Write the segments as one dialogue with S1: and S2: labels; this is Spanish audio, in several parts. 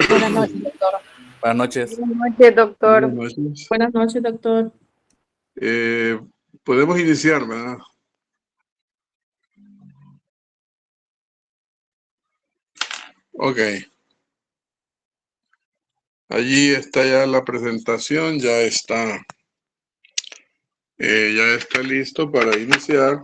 S1: Buenas noches, doctor.
S2: Buenas noches.
S1: Buenas noches, doctor.
S3: Buenas noches.
S1: Buenas noches, doctor.
S3: Podemos iniciar, ¿verdad? Ok. Allí está ya la presentación, ya está listo para iniciar.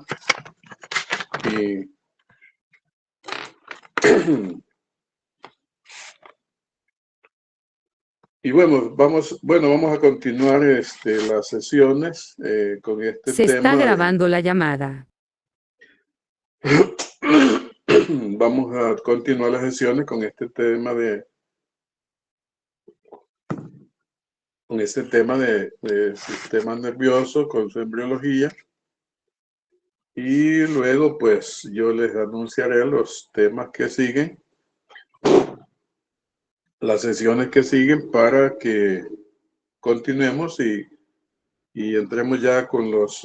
S3: Y bueno, vamos a continuar las sesiones con este
S4: Se
S3: tema.
S4: está grabando la llamada.
S3: Vamos a continuar las sesiones con este tema de sistema nervioso, con su embriología. Y luego, pues, yo les anunciaré los temas que siguen, las sesiones que siguen, para que continuemos y entremos ya con los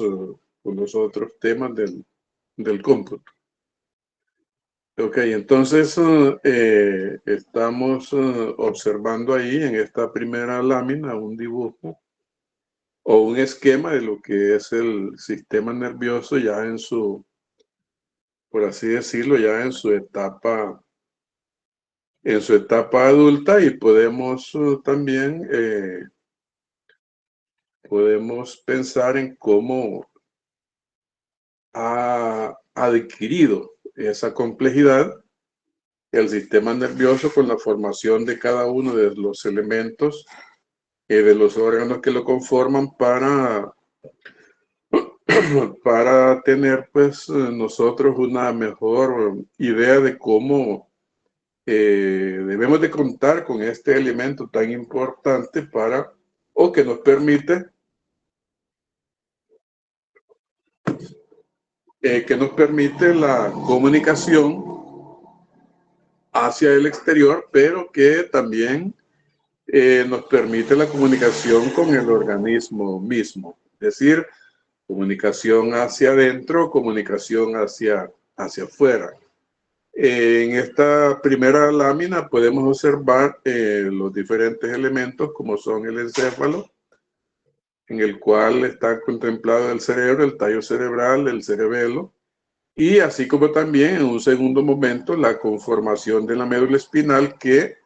S3: otros temas del cómputo. Ok, entonces estamos observando ahí en esta primera lámina un dibujo o un esquema de lo que es el sistema nervioso ya en su, por así decirlo, ya en su etapa adulta, y podemos también podemos pensar en cómo ha adquirido esa complejidad el sistema nervioso con la formación de cada uno de los elementos de los órganos que lo conforman para tener, pues, nosotros una mejor idea de cómo debemos de contar con este elemento tan importante o que nos permite la comunicación hacia el exterior, pero que también nos permite la comunicación con el organismo mismo, es decir, comunicación hacia adentro, comunicación hacia afuera. En esta primera lámina podemos observar los diferentes elementos, como son el encéfalo, en el cual está contemplado el cerebro, el tallo cerebral, el cerebelo, y así como también en un segundo momento la conformación de la médula espinal, que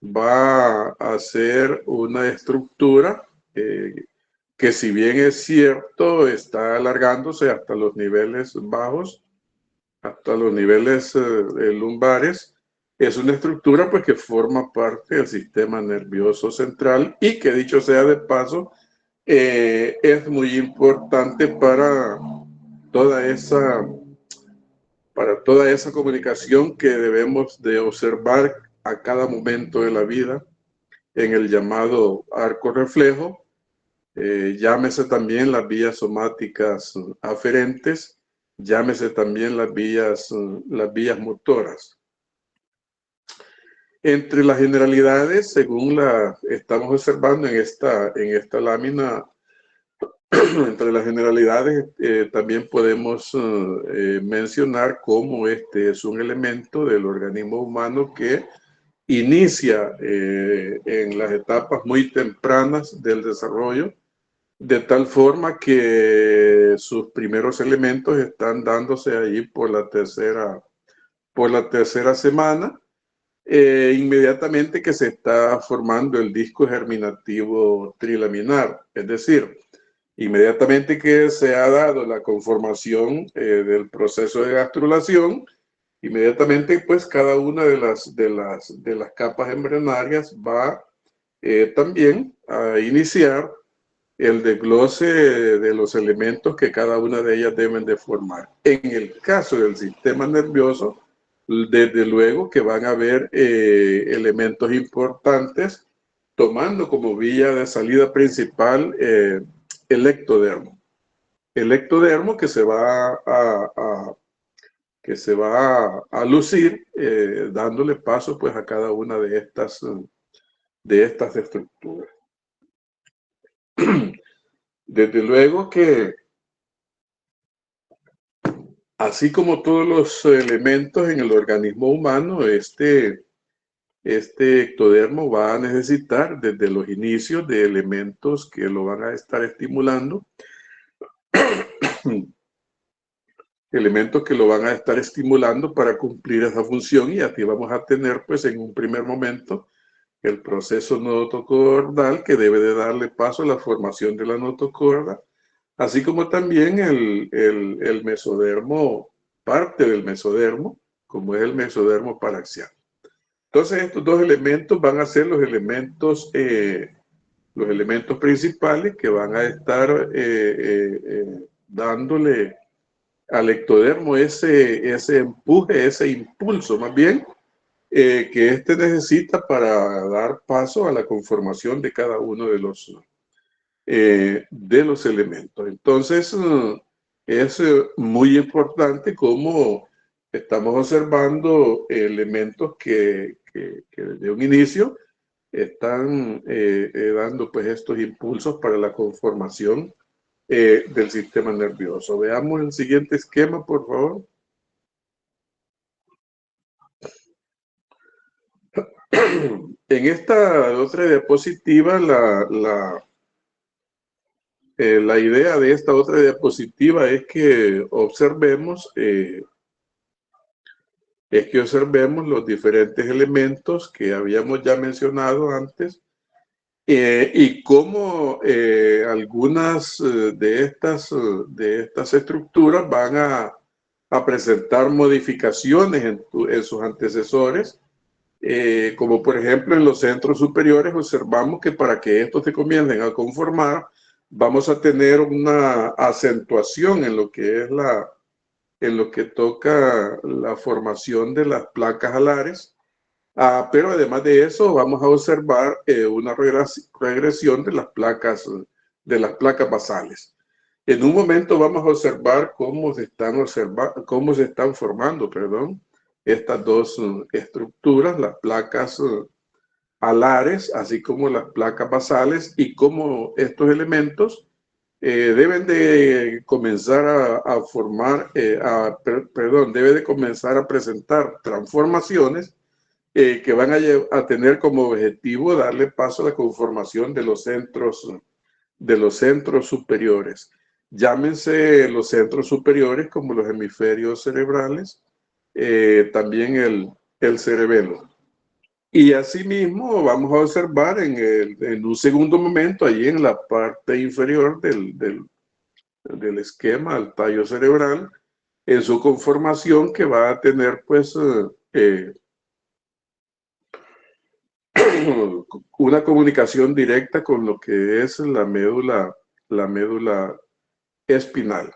S3: va a ser una estructura que, si bien es cierto, está alargándose hasta los niveles bajos, hasta los niveles lumbares. Es una estructura, pues, que forma parte del sistema nervioso central y que, dicho sea de paso, es muy importante para toda esa comunicación que debemos de observar a cada momento de la vida en el llamado arco reflejo. Llámese también las vías somáticas aferentes, llámese también las vías motoras. Entre las generalidades, según estamos observando en esta lámina, entre las generalidades también podemos mencionar cómo este es un elemento del organismo humano que inicia en las etapas muy tempranas del desarrollo, de tal forma que sus primeros elementos están dándose ahí por la tercera semana, inmediatamente que se está formando el disco germinativo trilaminar, es decir, inmediatamente que se ha dado la conformación del proceso de gastrulación, inmediatamente, pues, cada una de las capas embrionarias va también a iniciar el desglose de los elementos que cada una de ellas deben de formar. En el caso del sistema nervioso, desde luego que van a haber elementos importantes, tomando como vía de salida principal el ectodermo. El ectodermo que se va a lucir dándole paso, pues, a cada una de estas estructuras. Desde luego que, así como todos los elementos en el organismo humano, este ectodermo va a necesitar desde los inicios de elementos que lo van a estar estimulando, elementos que lo van a estar estimulando para cumplir esa función, y aquí vamos a tener pues en un primer momento el proceso nodotocordal, que debe de darle paso a la formación de la notocorda, así como también el mesodermo, parte del mesodermo, como es el mesodermo paraxial. Entonces estos dos elementos van a ser los elementos principales que van a estar dándole al ectodermo ese empuje, ese impulso más bien, que éste necesita para dar paso a la conformación de cada uno de los elementos. Entonces, es muy importante cómo estamos observando elementos que desde un inicio están dando pues estos impulsos para la conformación del sistema nervioso. Veamos el siguiente esquema, por favor. En esta otra diapositiva, la idea de esta otra diapositiva es que observemos los diferentes elementos que habíamos ya mencionado antes, y cómo algunas de estas estructuras van a presentar modificaciones en sus antecesores. Como por ejemplo en los centros superiores observamos que para que estos se comiencen a conformar, vamos a tener una acentuación en lo que es en lo que toca la formación de las placas alares. Pero además de eso vamos a observar una regresión de las placas basales. En un momento vamos a observar cómo se están formando, perdón, estas dos estructuras, las placas alares, así como las placas basales, y cómo estos elementos deben de comenzar a formar, debe de comenzar a presentar transformaciones que van a tener como objetivo darle paso a la conformación de los centros superiores. Llámense los centros superiores como los hemisferios cerebrales, también el cerebelo. Y asimismo vamos a observar en un segundo momento, allí en la parte inferior del esquema, el tallo cerebral, en su conformación, que va a tener pues una comunicación directa con lo que es la médula espinal.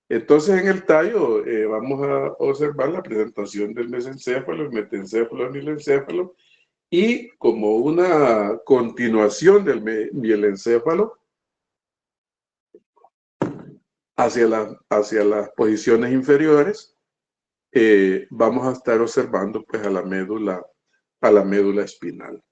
S3: Entonces en el tallo vamos a observar la presentación del mesencéfalo, el metencéfalo, el milencéfalo, y como una continuación del mielencéfalo hacia las posiciones inferiores, vamos a estar observando pues a la médula espinal.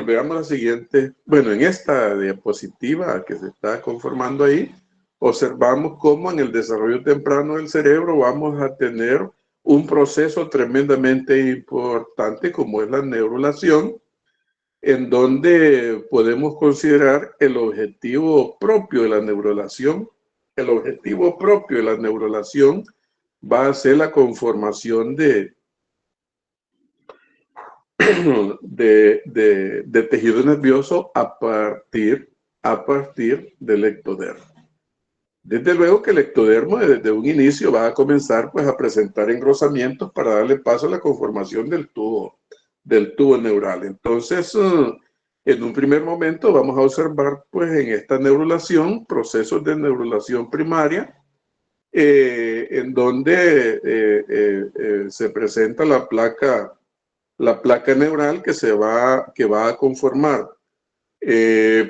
S3: Veamos la siguiente. Bueno, en esta diapositiva que se está conformando ahí, observamos cómo en el desarrollo temprano del cerebro vamos a tener un proceso tremendamente importante como es la neurulación, en donde podemos considerar el objetivo propio de la neurulación. El objetivo propio de la neurulación va a ser la conformación de tejido nervioso a partir del ectodermo. Desde luego que el ectodermo desde un inicio va a comenzar pues a presentar engrosamientos para darle paso a la conformación del tubo neural. Entonces, en un primer momento vamos a observar pues en esta neurulación procesos de neurulación primaria, en donde se presenta la placa neural que va a conformar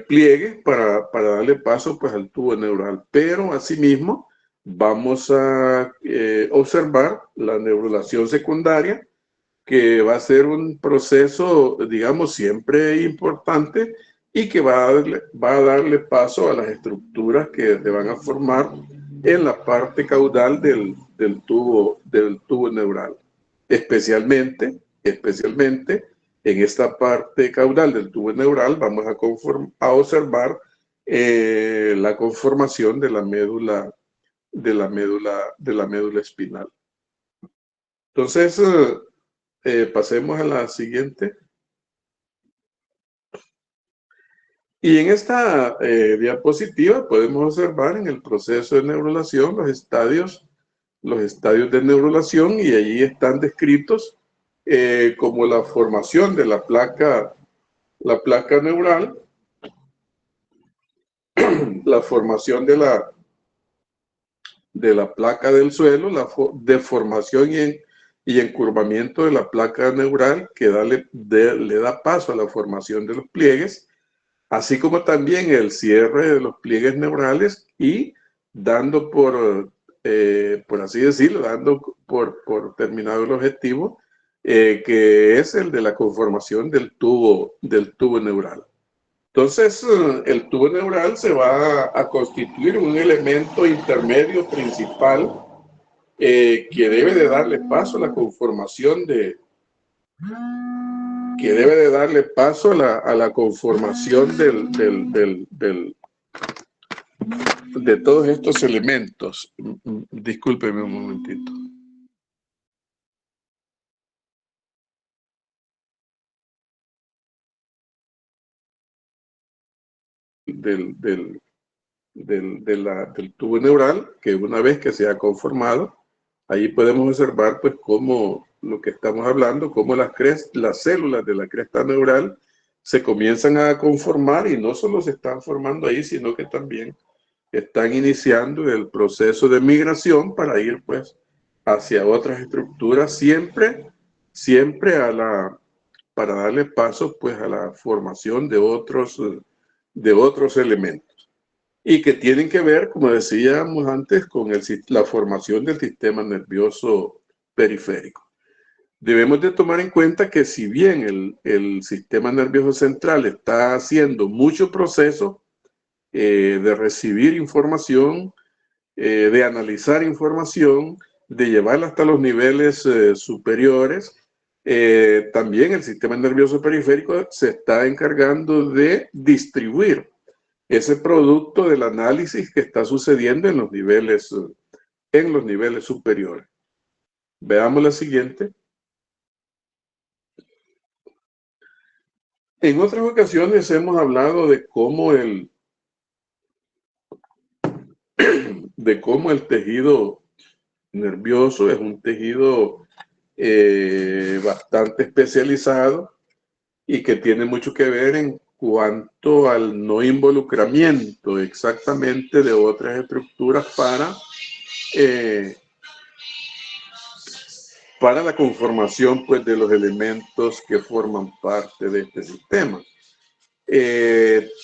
S3: pliegues para darle paso pues al tubo neural. Pero asimismo vamos a observar la neurulación secundaria, que va a ser un proceso, digamos, siempre importante, y que va a darle paso a las estructuras que se van a formar en la parte caudal del tubo neural, especialmente especialmente en esta parte caudal del tubo neural, vamos a observar la conformación de la médula espinal. Entonces, pasemos a la siguiente. Y en esta diapositiva podemos observar en el proceso de neurulación los estadios de neurulación, y allí están descritos como la formación de la placa neural, la formación de la placa del suelo, la deformación y encurvamiento de la placa neural que le da paso a la formación de los pliegues, así como también el cierre de los pliegues neurales y dando por así decirlo, dando por terminado el objetivo, que es el de la conformación del tubo neural. Entonces, el tubo neural se va a constituir un elemento intermedio principal que debe de darle paso a la conformación de de todos estos elementos. Discúlpeme un momentito. Del tubo neural, que una vez que se ha conformado, ahí podemos observar pues cómo lo que estamos hablando, cómo las células de la cresta neural se comienzan a conformar, y no solo se están formando ahí, sino que también están iniciando el proceso de migración para ir pues hacia otras estructuras, siempre para darle paso pues a la formación de otros elementos, y que tienen que ver, como decíamos antes, con la formación del sistema nervioso periférico. Debemos de tomar en cuenta que si bien el sistema nervioso central está haciendo mucho proceso de recibir información, de analizar información, de llevarla hasta los niveles superiores, también el sistema nervioso periférico se está encargando de distribuir ese producto del análisis que está sucediendo en los niveles superiores. Veamos la siguiente. En otras ocasiones hemos hablado de cómo el tejido nervioso es un tejido bastante especializado y que tiene mucho que ver en cuanto al no involucramiento exactamente de otras estructuras para la conformación pues de los elementos que forman parte de este sistema.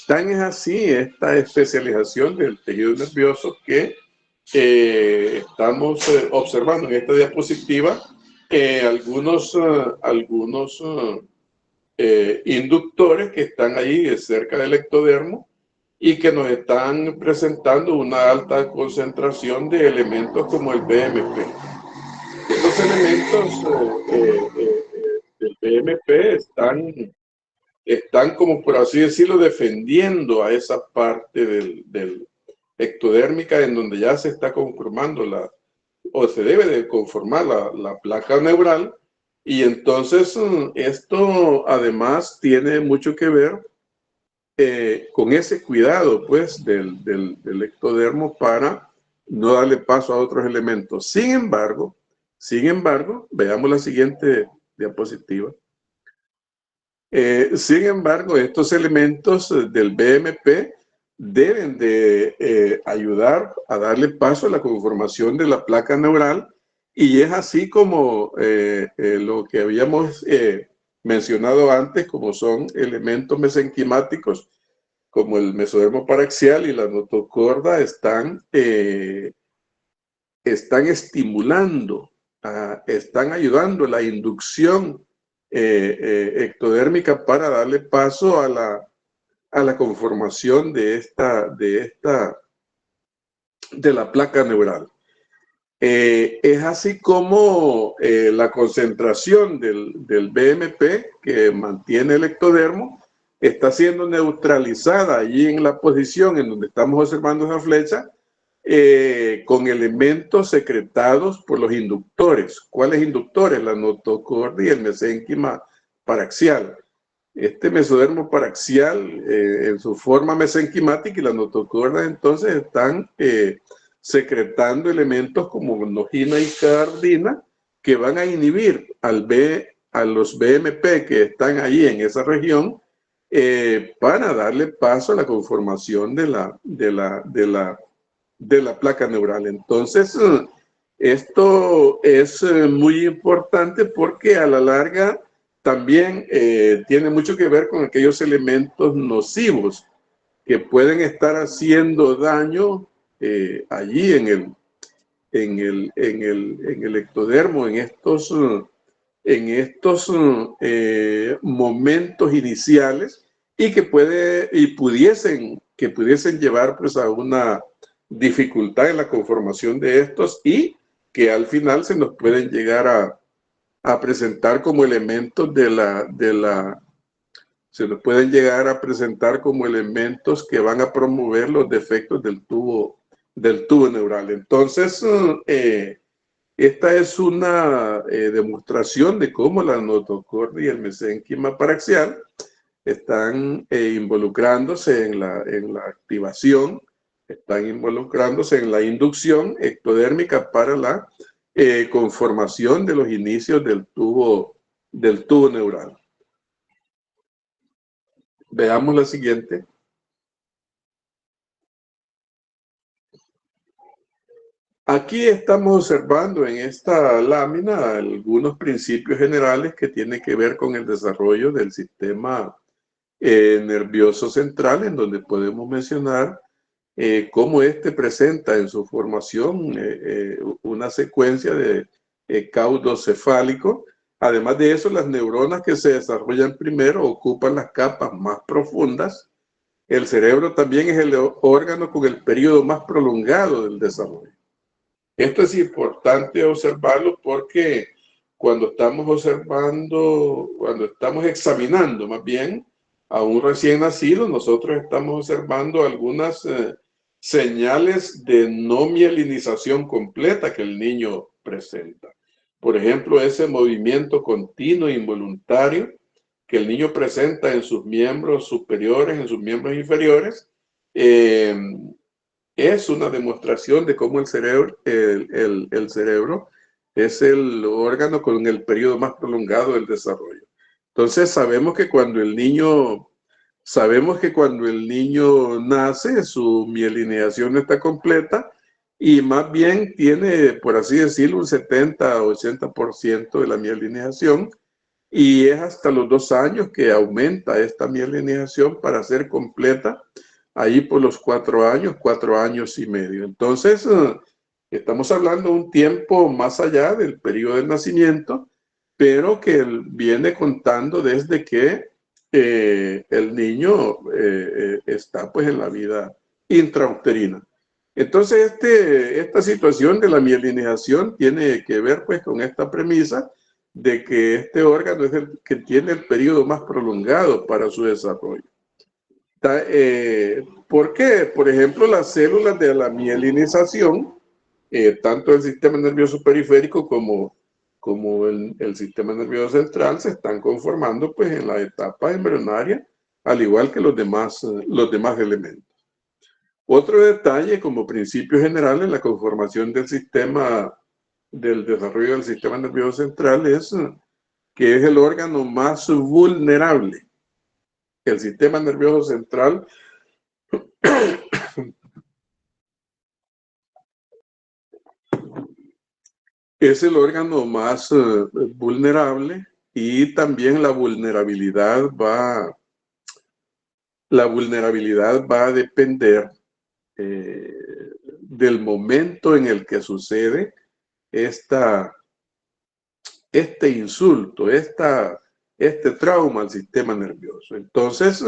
S3: Tan es así esta especialización del tejido nervioso que estamos observando en esta diapositiva algunos inductores que están ahí cerca del ectodermo y que nos están presentando una alta concentración de elementos como el BMP. Estos elementos del BMP están como por así decirlo defendiendo a esa parte del ectodérmica en donde ya se está conformando o se debe de conformar la placa neural, y entonces esto además tiene mucho que ver con ese cuidado pues del ectodermo para no darle paso a otros elementos. Sin embargo, veamos la siguiente diapositiva. Sin embargo, estos elementos del BMP deben de ayudar a darle paso a la conformación de la placa neural, y es así como lo que habíamos mencionado antes, como son elementos mesenquimáticos, como el mesodermo paraxial y la notocorda, están estimulando, están ayudando a la inducción ectodérmica para darle paso a la conformación de la placa neural. Es así como la concentración del BMP que mantiene el ectodermo está siendo neutralizada allí en la posición en donde estamos observando esa flecha con elementos secretados por los inductores. ¿Cuáles inductores? La notocordia y el mesénquima paraxial. Este mesodermo paraxial en su forma mesenquimática y la notocordia entonces están secretando elementos como nogina y cardina que van a inhibir a los BMP que están ahí en esa región para darle paso a la conformación de la placa neural. Entonces, esto es muy importante porque a la larga también tiene mucho que ver con aquellos elementos nocivos que pueden estar haciendo daño allí en el ectodermo, en estos momentos iniciales y que pudiesen llevar pues a una dificultad en la conformación de estos y que al final se nos pueden llegar a presentar como elementos se nos pueden llegar a presentar como elementos que van a promover los defectos del tubo neural. Entonces, esta es una demostración de cómo la notocordia y el mesénquima paraxial están involucrándose en la activación, están involucrándose en la inducción ectodérmica para la conformación de los inicios del tubo neural. Veamos la siguiente. Aquí estamos observando en esta lámina algunos principios generales que tienen que ver con el desarrollo del sistema nervioso central, en donde podemos mencionar cómo este presenta en su formación una secuencia de caudo cefálico. Además de eso, las neuronas que se desarrollan primero ocupan las capas más profundas. El cerebro también es el órgano con el periodo más prolongado del desarrollo. Esto es importante observarlo porque cuando estamos examinando más bien a un recién nacido, nosotros estamos observando algunas señales de no mielinización completa que el niño presenta. Por ejemplo, ese movimiento continuo e involuntario que el niño presenta en sus miembros superiores, en sus miembros inferiores, es una demostración de cómo el cerebro es el órgano con el periodo más prolongado del desarrollo. Entonces sabemos que cuando el niño nace, su mielinización no está completa y más bien tiene, por así decirlo, un 70-80% de la mielinización, y es hasta los 2 años que aumenta esta mielinización para ser completa, ahí por los 4 años y medio. Entonces, estamos hablando de un tiempo más allá del periodo del nacimiento, pero que viene contando desde que el niño está pues en la vida intrauterina. Entonces, esta situación de la mielinización tiene que ver pues con esta premisa de que este órgano es el que tiene el periodo más prolongado para su desarrollo. ¿Por qué? Por ejemplo, las células de la mielinización, tanto el sistema nervioso periférico como el sistema nervioso central, se están conformando pues en la etapa embrionaria, al igual que los demás elementos. Otro detalle como principio general en la conformación del desarrollo del sistema nervioso central es que es el órgano más vulnerable. El sistema nervioso central es el órgano más vulnerable, y también la vulnerabilidad va a depender del momento en el que sucede este insulto, este trauma al sistema nervioso. Entonces,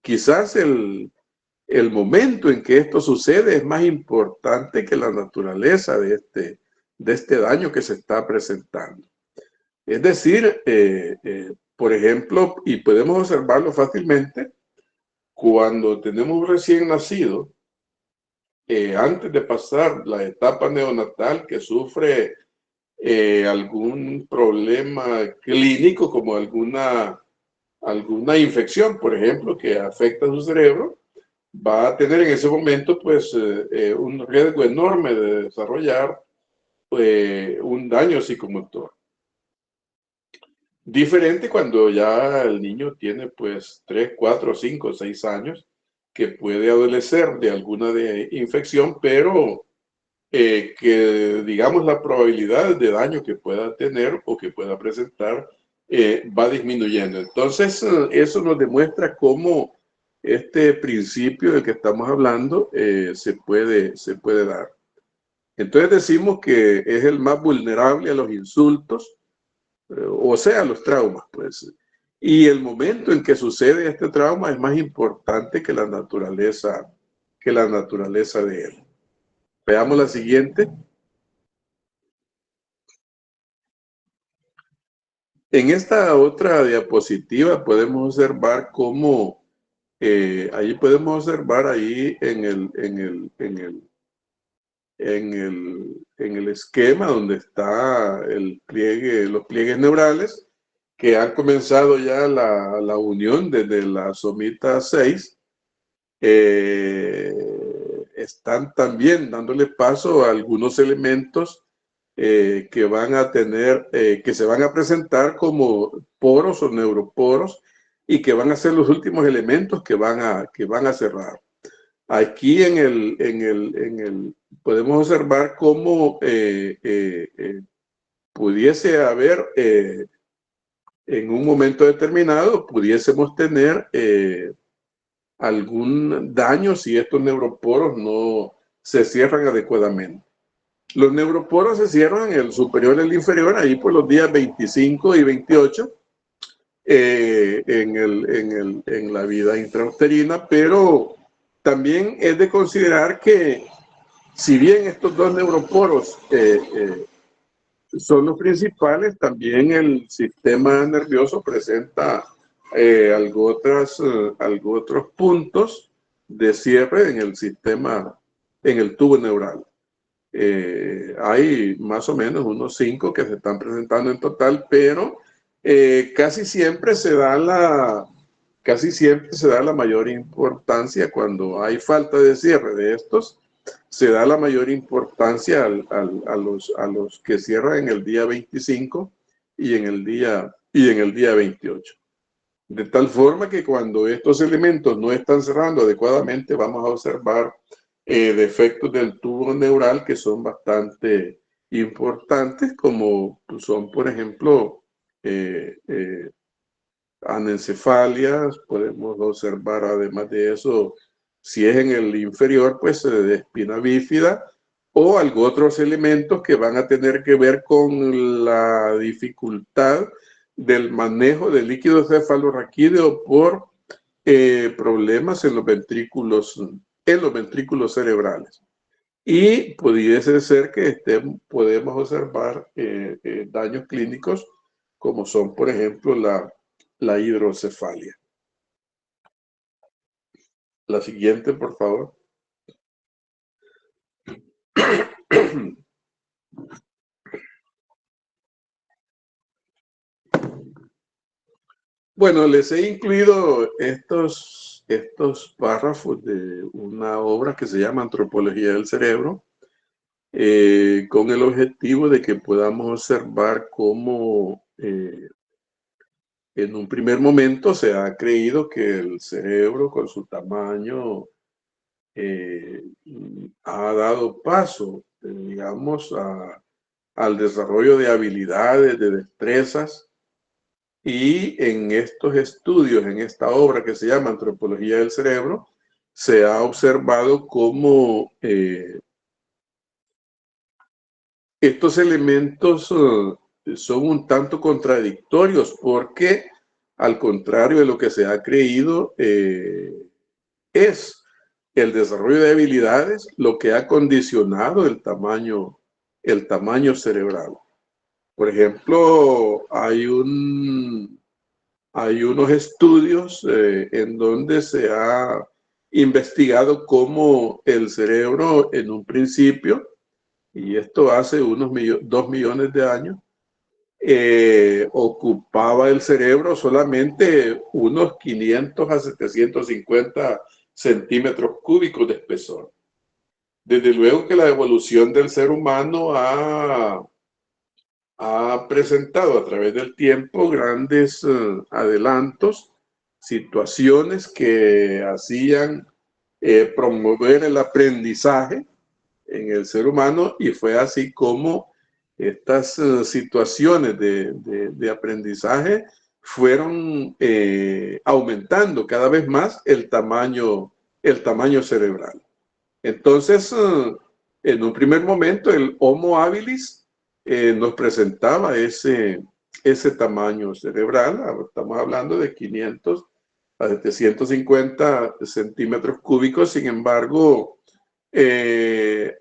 S3: quizás el momento en que esto sucede es más importante que la naturaleza de este daño que se está presentando. Es decir, por ejemplo, y podemos observarlo fácilmente, cuando tenemos un recién nacido, antes de pasar la etapa neonatal, que sufre algún problema clínico como alguna infección, por ejemplo, que afecta a su cerebro, va a tener en ese momento pues un riesgo enorme de desarrollar un daño psicomotor. Diferente cuando ya el niño tiene pues 3, 4, 5, 6 años, que puede adolecer de alguna infección, pero que digamos la probabilidad de daño que pueda tener o que pueda presentar va disminuyendo. Entonces eso nos demuestra cómo este principio del que estamos hablando se puede dar. Entonces decimos que es el más vulnerable a los insultos, o sea, los traumas, pues. Y el momento en que sucede este trauma es más importante que la naturaleza de él. Veamos la siguiente. En esta otra diapositiva podemos observar cómo, ahí podemos observar ahí en el esquema donde está los pliegues neurales, que han comenzado ya la unión desde la somita 6, están también dándole paso a algunos elementos que van a tener, que se van a presentar como poros o neuroporos y que van a ser los últimos elementos que van a cerrar. Aquí podemos observar cómo pudiese haber, en un momento determinado, pudiésemos tener algún daño si estos neuroporos no se cierran adecuadamente. Los neuroporos se cierran el superior y el inferior, ahí por los días 25 y 28 en la vida intrauterina, pero también es de considerar que si bien estos dos neuroporos son los principales, también el sistema nervioso presenta algo otros puntos de cierre en el sistema, en el tubo neural. Hay más o menos unos 5 que se están presentando en total, pero casi siempre se da la mayor importancia cuando hay falta de cierre de estos. Se da la mayor importancia a los que cierran en el día 25 y en el día 28. De tal forma que cuando estos elementos no están cerrando adecuadamente, vamos a observar defectos del tubo neural que son bastante importantes, como son, por ejemplo, anencefalias. Podemos observar, además de eso, si es en el inferior, pues de espina bífida, o algo otros elementos que van a tener que ver con la dificultad del manejo del líquido cefalorraquídeo por problemas en los ventrículos cerebrales. Y pudiese ser que podemos observar daños clínicos como son, por ejemplo, la hidrocefalia. La siguiente, por favor. Bueno, les he incluido estos párrafos de una obra que se llama Antropología del Cerebro, con el objetivo de que podamos observar cómo en un primer momento se ha creído que el cerebro, con su tamaño, ha dado paso, digamos, al desarrollo de habilidades, de destrezas. Y en estos estudios, en esta obra que se llama Antropología del Cerebro, se ha observado cómo estos elementos son un tanto contradictorios, porque al contrario de lo que se ha creído, es el desarrollo de habilidades lo que ha condicionado el tamaño cerebral. Por ejemplo, hay unos estudios en donde se ha investigado cómo el cerebro en un principio, y esto hace unos 2 millones de años, ocupaba el cerebro solamente unos 500 a 750 centímetros cúbicos de espesor. Desde luego que la evolución del ser humano ha presentado a través del tiempo grandes adelantos, situaciones que hacían promover el aprendizaje en el ser humano, y fue así como estas situaciones de aprendizaje fueron aumentando cada vez más el tamaño cerebral. Entonces, en un primer momento, el Homo habilis nos presentaba ese tamaño cerebral. Estamos hablando de 500 a 750 centímetros cúbicos. Sin embargo,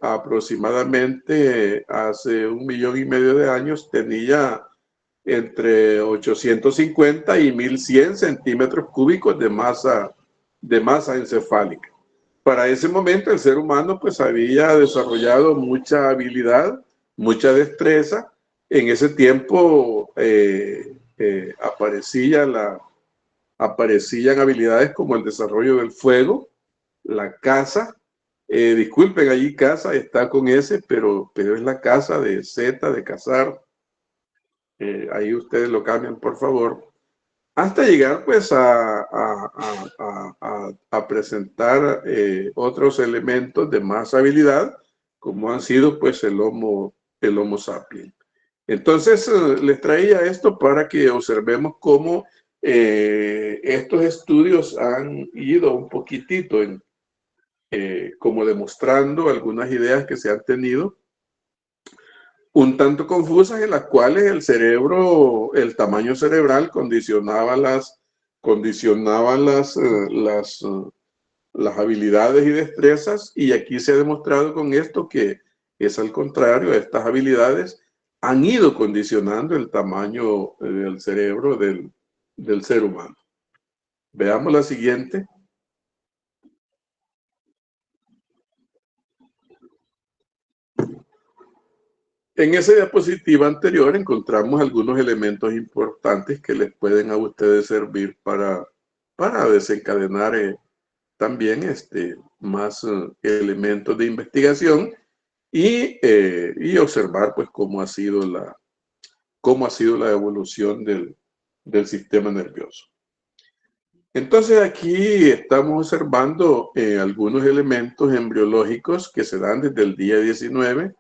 S3: aproximadamente hace 1,5 millones de años tenía entre 850 y 1,100 centímetros cúbicos de masa encefálica. Para ese momento el ser humano pues había desarrollado mucha habilidad, mucha destreza. En ese tiempo aparecían habilidades como el desarrollo del fuego, la caza. Disculpen, allí caza está con S, pero es la caza de Z, de cazar. Ahí ustedes lo cambian, por favor. Hasta llegar pues a presentar otros elementos de más habilidad, como han sido pues el Homo sapiens. Entonces les traía esto para que observemos cómo estos estudios han ido un poquitito como demostrando algunas ideas que se han tenido un tanto confusas, en las cuales el cerebro, el tamaño cerebral condicionaba las habilidades y destrezas, y aquí se ha demostrado con esto que es al contrario. Estas habilidades han ido condicionando el tamaño del cerebro del ser humano. Veamos la siguiente. En esa diapositiva anterior encontramos algunos elementos importantes que les pueden a ustedes servir para desencadenar también más elementos de investigación y observar pues cómo ha sido la evolución del sistema nervioso. Entonces aquí estamos observando algunos elementos embriológicos que se dan desde el día 19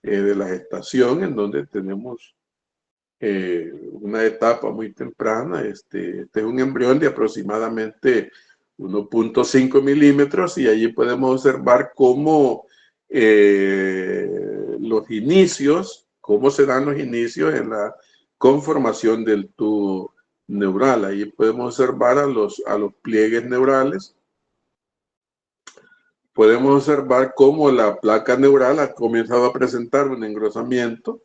S3: de la gestación, en donde tenemos una etapa muy temprana. Este es un embrión de aproximadamente 1,5 milímetros, y allí podemos observar cómo cómo se dan los inicios en la conformación del tubo neural. Ahí podemos observar a los pliegues neurales. Podemos observar cómo la placa neural ha comenzado a presentar un engrosamiento,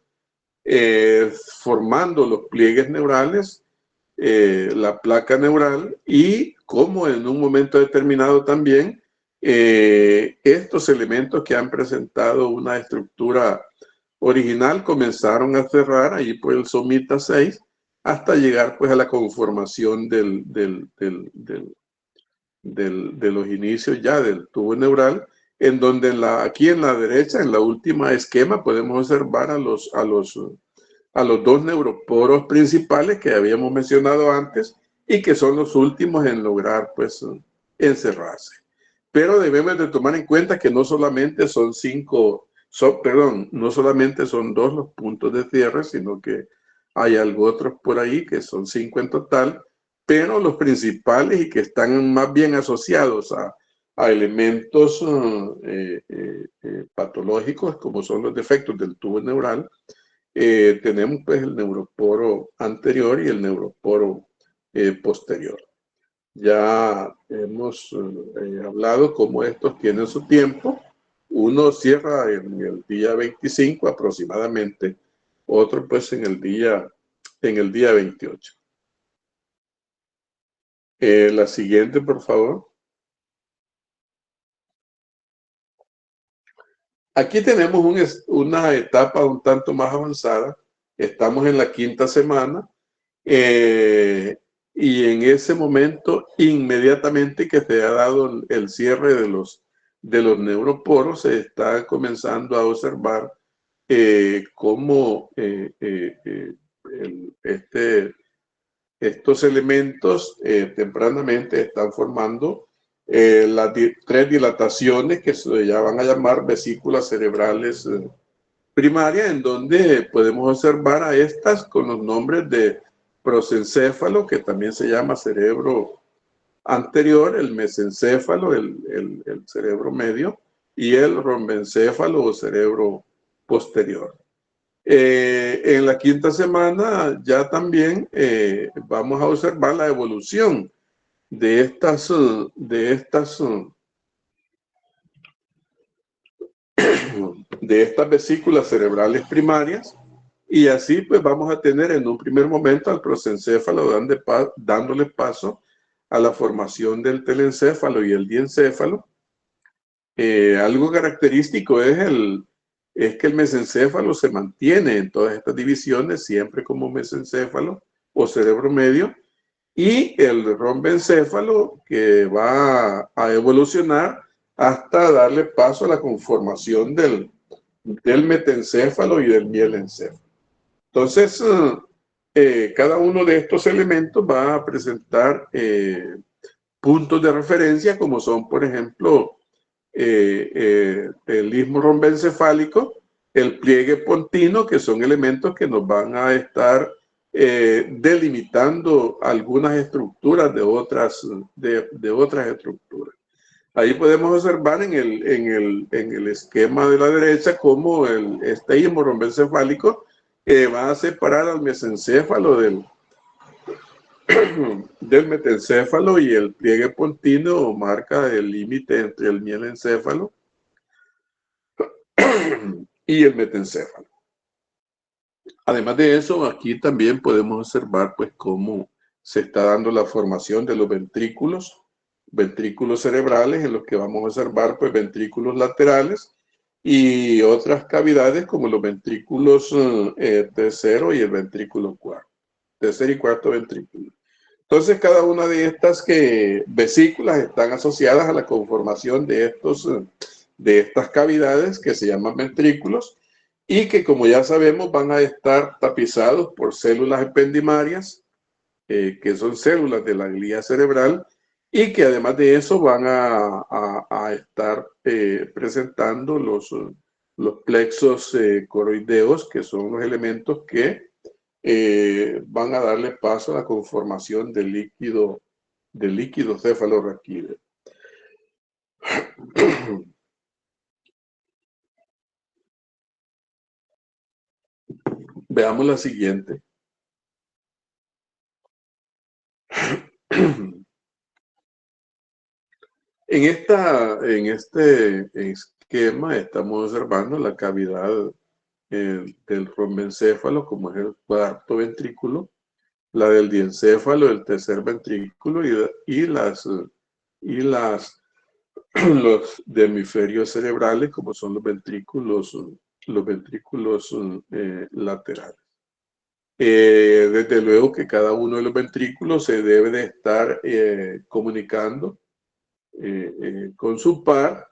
S3: formando los pliegues neurales, la placa neural, y cómo en un momento determinado también estos elementos que han presentado una estructura original comenzaron a cerrar ahí por el somita 6 hasta llegar pues a la conformación de los inicios ya del tubo neural, en donde aquí en la derecha, en la última esquema, podemos observar a los 2 neuroporos principales que habíamos mencionado antes, y que son los últimos en lograr pues encerrarse. Pero debemos de tomar en cuenta que no solamente son no solamente son 2 los puntos de cierre, sino que hay algo otros por ahí que son 5 en total, pero los principales y que están más bien asociados a elementos patológicos, como son los defectos del tubo neural. Tenemos pues el neuroporo anterior y el neuroporo posterior. Ya hemos hablado cómo estos tienen su tiempo. Uno cierra en el día 25 aproximadamente, otro pues en el día 28. La siguiente, por favor. Aquí tenemos una etapa un tanto más avanzada. Estamos en la 5ª semana. Y en ese momento, inmediatamente que se ha dado el cierre de los neuroporos, se está comenzando a observar cómo estos elementos tempranamente están formando las 3 dilataciones que se ya van a llamar vesículas cerebrales primarias, en donde podemos observar a estas con los nombres de prosencéfalo, que también se llama cerebro anterior, el mesencéfalo, el cerebro medio, y el rombencéfalo o cerebro posterior. En la 5ª semana ya también vamos a observar la evolución de estas vesículas cerebrales primarias, y así pues vamos a tener en un primer momento al prosencéfalo dándole paso a la formación del telencéfalo y el diencéfalo. Algo característico es que el mesencéfalo se mantiene en todas estas divisiones siempre como mesencéfalo o cerebro medio, y el rombencéfalo que va a evolucionar hasta darle paso a la conformación del metencéfalo y del mielencéfalo. Entonces, cada uno de estos elementos va a presentar puntos de referencia, como son, por ejemplo, el istmo rombencefálico, el pliegue pontino, que son elementos que nos van a estar delimitando algunas estructuras de otras estructuras. Ahí podemos observar en el esquema de la derecha cómo este istmo rombencefálico va a separar al mesencéfalo del metencéfalo, y el pliegue pontino marca el límite entre el mielencéfalo y el metencéfalo. Además de eso, aquí también podemos observar pues cómo se está dando la formación de los ventrículos cerebrales, en los que vamos a observar pues ventrículos laterales y otras cavidades como los ventrículos tercero y el ventrículo cuarto, tercer y cuarto ventrículo. Entonces, cada una de estas vesículas están asociadas a la conformación de estas cavidades que se llaman ventrículos, y que, como ya sabemos, van a estar tapizados por células ependimarias, que son células de la glía cerebral, y que además de eso van a estar presentando los plexos coroideos, que son los elementos que van a darle paso a la conformación del líquido cefalorraquídeo. Veamos la siguiente. En este esquema estamos observando la cavidad del rombencéfalo, como es el cuarto ventrículo, la del diencéfalo, el tercer ventrículo, y los de hemisferios cerebrales, como son los ventrículos laterales. Desde luego que cada uno de los ventrículos se debe de estar comunicando con su par.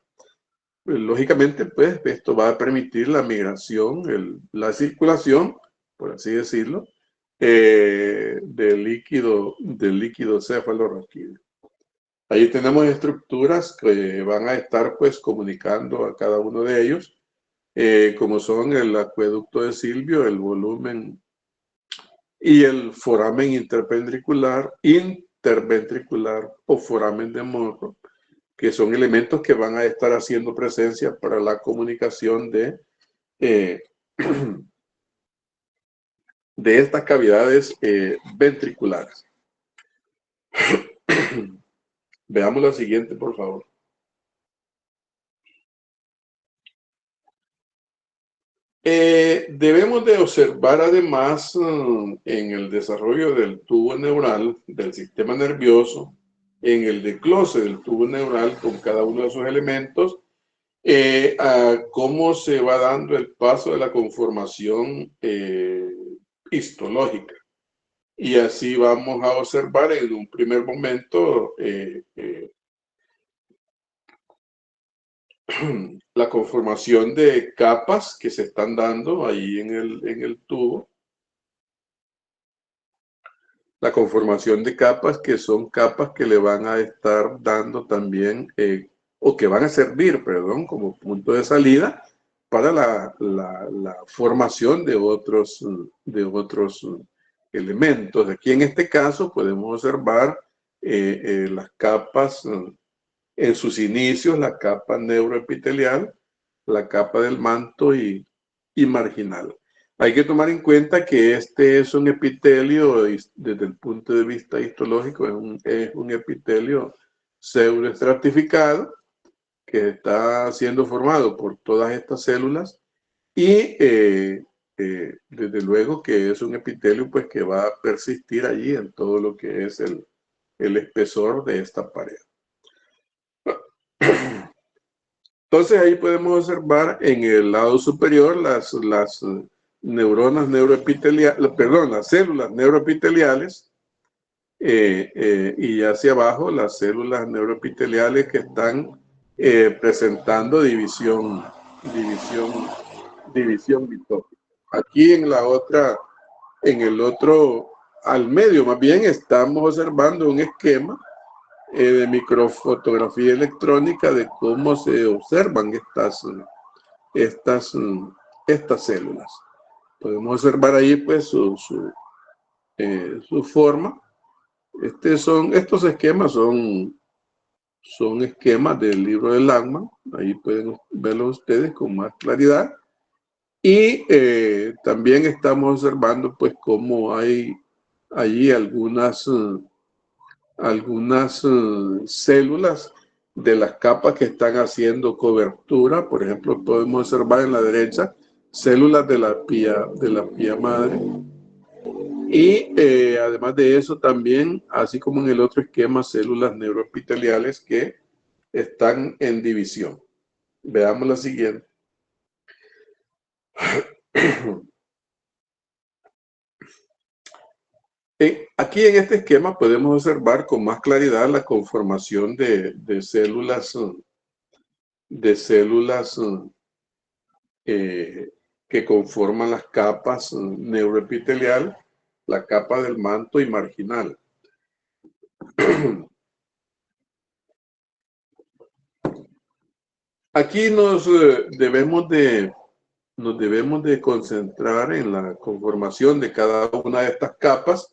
S3: Lógicamente, pues esto va a permitir la migración, la circulación, por así decirlo, del líquido cefalorraquídeo. Ahí tenemos estructuras que van a estar pues comunicando a cada uno de ellos, como son el acueducto de Silvio, el volumen y el foramen interventricular o foramen de Monro, que son elementos que van a estar haciendo presencia para la comunicación de estas cavidades ventriculares. Veamos la siguiente, por favor. Debemos de observar además en el desarrollo del tubo neural, del sistema nervioso, en el desglose del tubo neural con cada uno de sus elementos, a cómo se va dando el paso de la conformación histológica. Y así vamos a observar en un primer momento la conformación de capas que se están dando ahí en el tubo. La conformación de capas que son capas que le van a estar dando también, o que van a servir, perdón, como punto de salida para la formación de otros elementos. Aquí en este caso podemos observar las capas en sus inicios, la capa neuroepitelial, la capa del manto y marginal. Hay que tomar en cuenta que este es un epitelio, desde el punto de vista histológico, es un epitelio pseudoestratificado que está siendo formado por todas estas células y desde luego que es un epitelio pues, que va a persistir allí en todo lo que es el espesor de esta pared. Entonces ahí podemos observar en el lado superior las neuronas neuroepiteliales, perdón, las células neuroepiteliales y hacia abajo las células neuroepiteliales que están presentando división mitótica. Aquí en el otro, al medio más bien, estamos observando un esquema de microfotografía electrónica de cómo se observan estas células. Podemos observar ahí pues su forma. Estos esquemas son esquemas del libro de Langman. Ahí pueden verlo ustedes con más claridad. Y también estamos observando pues cómo hay allí algunas células de las capas que están haciendo cobertura. Por ejemplo, podemos observar en la derecha células de la pía madre. Y además de eso también, así como en el otro esquema, células neuroepiteliales que están en división. Veamos la siguiente. Aquí en este esquema podemos observar con más claridad la conformación de células que conforman las capas neuroepitelial, la capa del manto y marginal. Aquí nos debemos de concentrar en la conformación de cada una de estas capas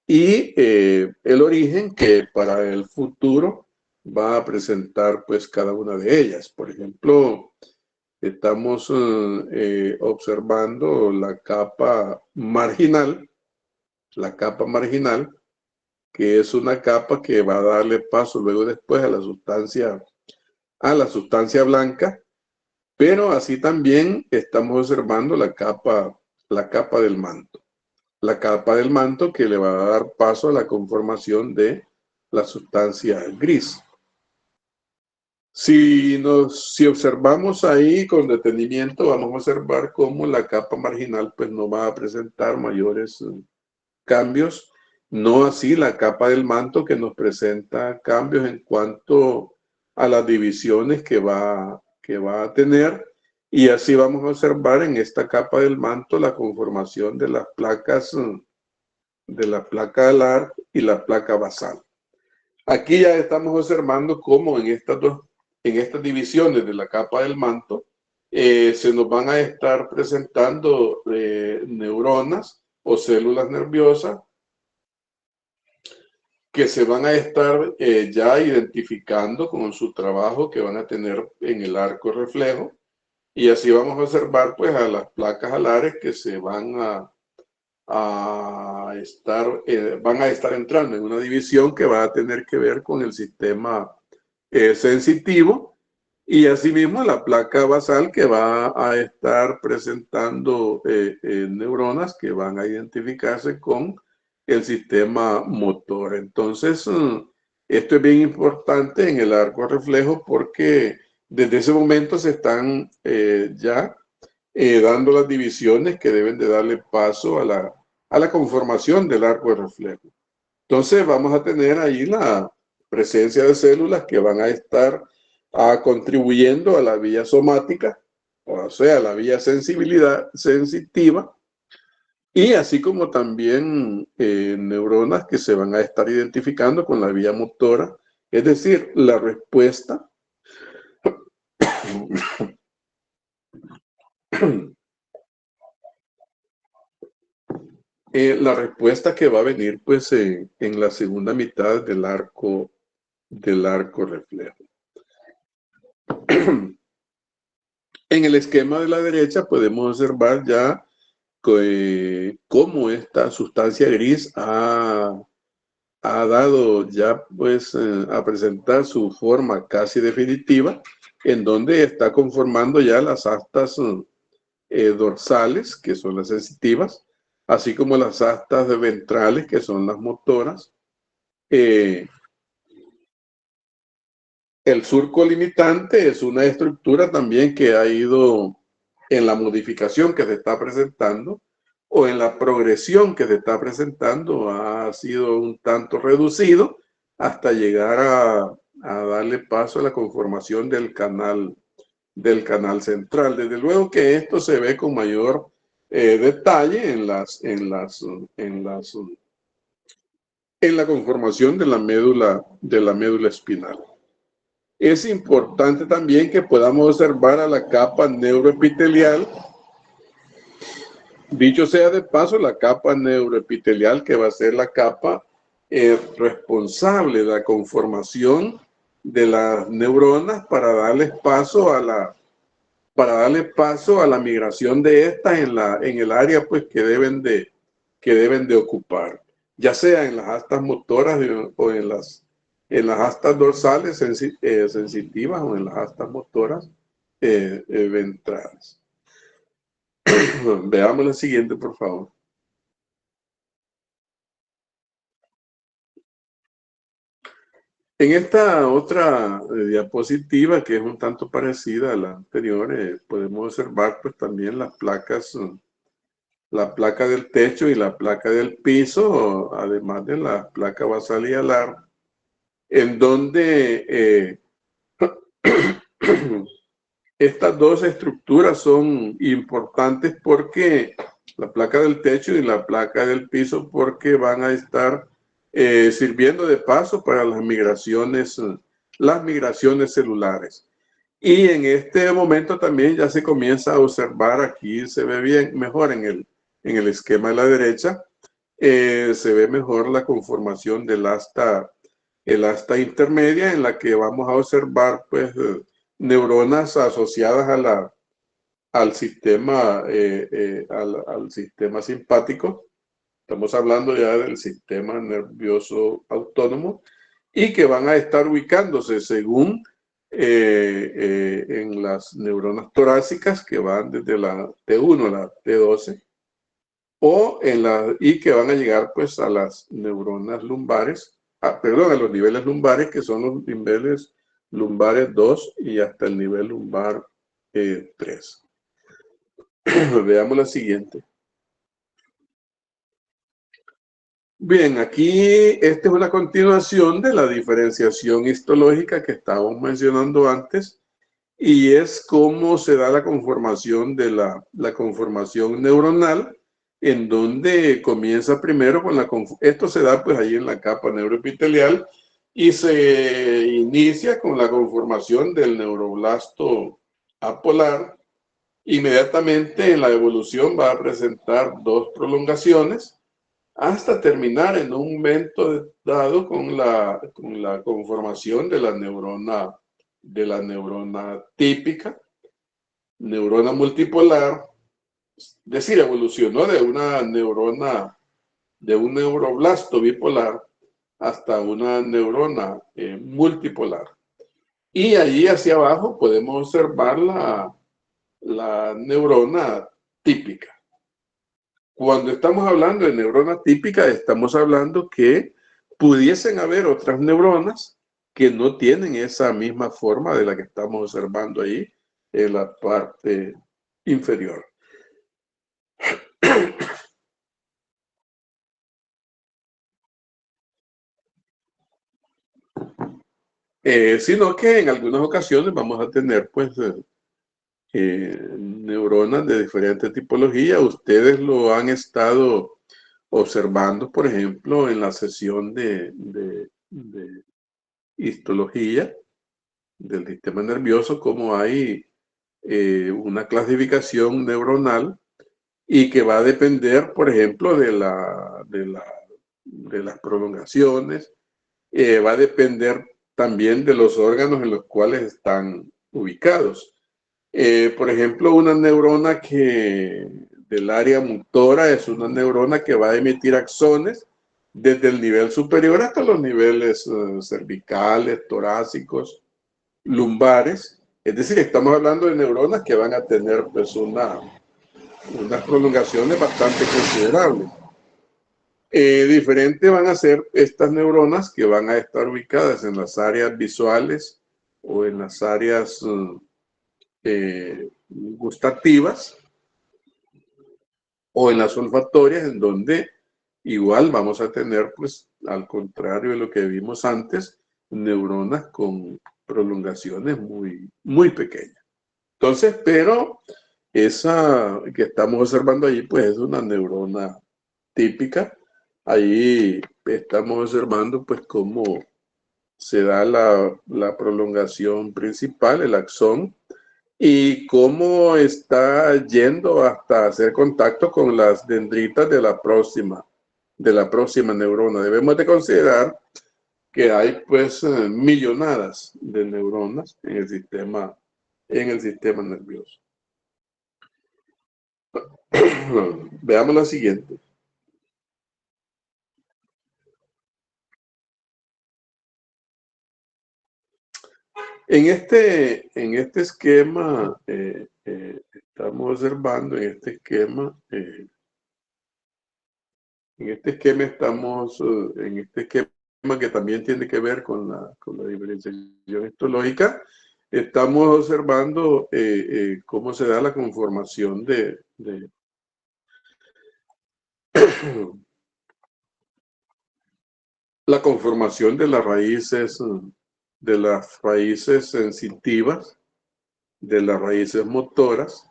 S3: y el origen que para el futuro va a presentar pues cada una de ellas. Por ejemplo, estamos observando la capa marginal, que es una capa que va a darle paso luego después a la sustancia blanca, pero así también estamos observando la capa del manto. La capa del manto que le va a dar paso a la conformación de la sustancia gris. Si observamos ahí con detenimiento, vamos a observar cómo la capa marginal pues no va a presentar mayores cambios, no así la capa del manto que nos presenta cambios en cuanto a las divisiones que va a tener, y así vamos a observar en esta capa del manto la conformación de las placas, de la placa alar y la placa basal. Aquí ya estamos observando cómo en estas divisiones de la capa del manto se nos van a estar presentando neuronas o células nerviosas que se van a estar ya identificando con su trabajo que van a tener en el arco reflejo, y así vamos a observar pues a las placas alares que se van a van a estar entrando en una división que va a tener que ver con el sistema sensitivo, y asimismo la placa basal que va a estar presentando neuronas que van a identificarse con el sistema motor. Entonces, esto es bien importante en el arco reflejo porque desde ese momento se están ya dando las divisiones que deben de darle paso a la conformación del arco de reflejo. Entonces vamos a tener ahí la presencia de células que van a estar contribuyendo a la vía somática, o sea, a la vía sensitiva, y así como también neuronas que se van a estar identificando con la vía motora, es decir, la respuesta la respuesta que va a venir pues en la segunda mitad del arco reflejo. En el esquema de la derecha podemos observar ya cómo esta sustancia gris ha dado ya pues a presentar su forma casi definitiva, en donde está conformando ya las astas dorsales, que son las sensitivas, así como las astas ventrales, que son las motoras. El surco limitante es una estructura también que ha ido en la modificación que se está presentando o en la progresión que se está presentando, ha sido un tanto reducido hasta llegar a darle paso a la conformación del canal central. Desde luego que esto se ve con mayor detalle en la conformación de la médula espinal. Es importante también que podamos observar a la capa neuroepitelial. Dicho sea de paso, la capa neuroepitelial, que va a ser la capa responsable de la conformación de las neuronas para darles paso a la migración de estas en el área pues que deben de ocupar, ya sea en las astas motoras o en las astas dorsales sensitivas o en las astas motoras ventrales. Veamos la siguiente, por favor. En esta otra diapositiva, que es un tanto parecida a la anterior, podemos observar pues también las placas, la placa del techo y la placa del piso, además de la placa basal y alar, en donde estas dos estructuras son importantes porque la placa del techo y la placa del piso, porque van a estar sirviendo de paso para las migraciones celulares. Y en este momento también ya se comienza a observar, aquí se ve bien, mejor en el esquema de la derecha, se ve mejor la conformación del el asta intermedia, en la que vamos a observar pues neuronas asociadas al sistema simpático. Estamos hablando ya del sistema nervioso autónomo, y que van a estar ubicándose según en las neuronas torácicas, que van desde la T1 a la T12, y que van a llegar pues a las neuronas lumbares, a los niveles lumbares, que son los niveles lumbares 2 y hasta el nivel lumbar 3. Veamos la siguiente. Bien, aquí esta es una continuación de la diferenciación histológica que estábamos mencionando antes, y es cómo se da la conformación de la conformación neuronal, en donde comienza primero con esto se da pues ahí en la capa neuroepitelial, y se inicia con la conformación del neuroblasto apolar. Inmediatamente en la evolución va a presentar dos prolongaciones hasta terminar en un momento dado con la conformación de la neurona típica, neurona multipolar, decir, evolucionó de una neurona, de un neuroblasto bipolar hasta una neurona multipolar. Y allí hacia abajo podemos observar la neurona típica. Cuando estamos hablando de neurona típica, estamos hablando que pudiesen haber otras neuronas que no tienen esa misma forma de la que estamos observando ahí en la parte inferior. Sino que en algunas ocasiones vamos a tener pues neuronas de diferente tipología. Ustedes lo han estado observando, por ejemplo, en la sesión de histología del sistema nervioso, como hay una clasificación neuronal y que va a depender, por ejemplo, de las prolongaciones, va a depender también de los órganos en los cuales están ubicados. Por ejemplo, una neurona del área motora es una neurona que va a emitir axones desde el nivel superior hasta los niveles cervicales, torácicos, lumbares. Es decir, estamos hablando de neuronas que van a tener pues unas prolongaciones bastante considerables. Diferente van a ser estas neuronas que van a estar ubicadas en las áreas visuales o en las áreas gustativas o en las olfatorias, en donde igual vamos a tener, pues, al contrario de lo que vimos antes, neuronas con prolongaciones muy, muy pequeñas. Entonces, pero esa que estamos observando allí, pues, es una neurona típica. Ahí estamos observando, pues, cómo se da la prolongación principal, el axón, y cómo está yendo hasta hacer contacto con las dendritas de la próxima neurona. Debemos de considerar que hay pues millonadas de neuronas en el sistema nervioso. Veamos la siguiente. En este esquema, estamos observando, en este esquema que también tiene que ver con la diferenciación histológica, estamos observando cómo se da la conformación la conformación de las raíces sensitivas, de las raíces motoras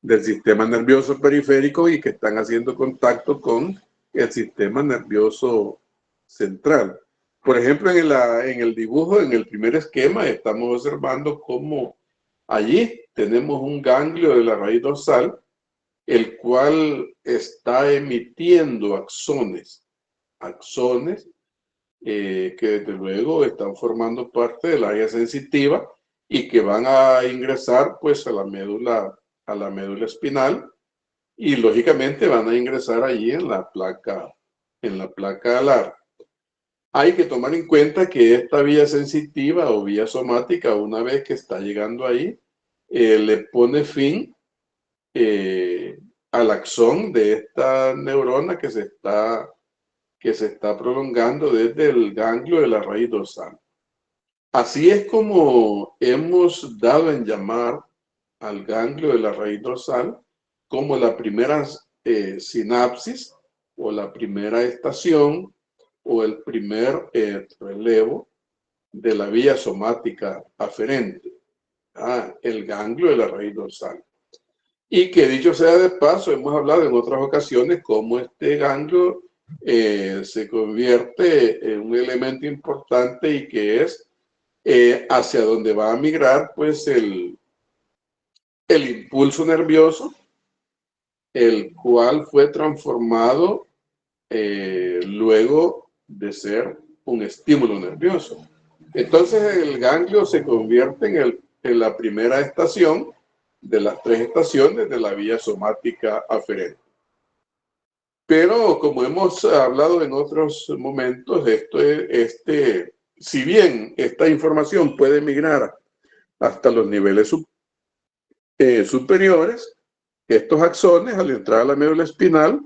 S3: del sistema nervioso periférico y que están haciendo contacto con el sistema nervioso central. Por ejemplo, en el dibujo, en el primer esquema, estamos observando cómo allí tenemos un ganglio de la raíz dorsal, el cual está emitiendo axones que desde luego están formando parte del área sensitiva y que van a ingresar pues a la médula espinal y lógicamente van a ingresar allí en la placa alar. Hay que tomar en cuenta que esta vía sensitiva o vía somática, una vez que está llegando ahí, le pone fin al axón de esta neurona que se está prolongando desde el ganglio de la raíz dorsal. Así es como hemos dado en llamar al ganglio de la raíz dorsal como la primera sinapsis o la primera estación o el primer relevo de la vía somática aferente, el ganglio de la raíz dorsal. Y que dicho sea de paso, hemos hablado en otras ocasiones cómo este ganglio se convierte en un elemento importante y que es hacia donde va a migrar pues el impulso nervioso, el cual fue transformado luego de ser un estímulo nervioso. Entonces el ganglio se convierte en la primera estación de las 3 estaciones de la vía somática aferente. Pero como hemos hablado en otros momentos, si bien esta información puede migrar hasta los niveles superiores, estos axones al entrar a la médula espinal,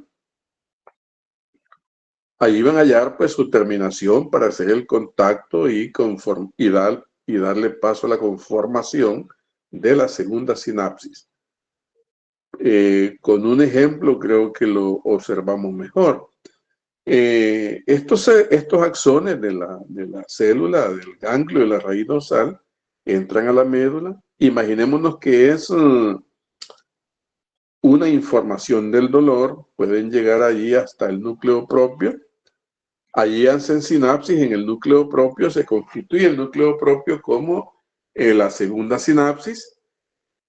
S3: allí van a hallar pues su terminación para hacer el contacto y darle paso a la conformación de la segunda sinapsis. Con un ejemplo creo que lo observamos mejor. Estos axones de la célula, del ganglio de la raíz dorsal, entran a la médula. Imaginémonos que es una información del dolor, pueden llegar allí hasta el núcleo propio. Allí hacen sinapsis en el núcleo propio, se constituye el núcleo propio como la segunda sinapsis,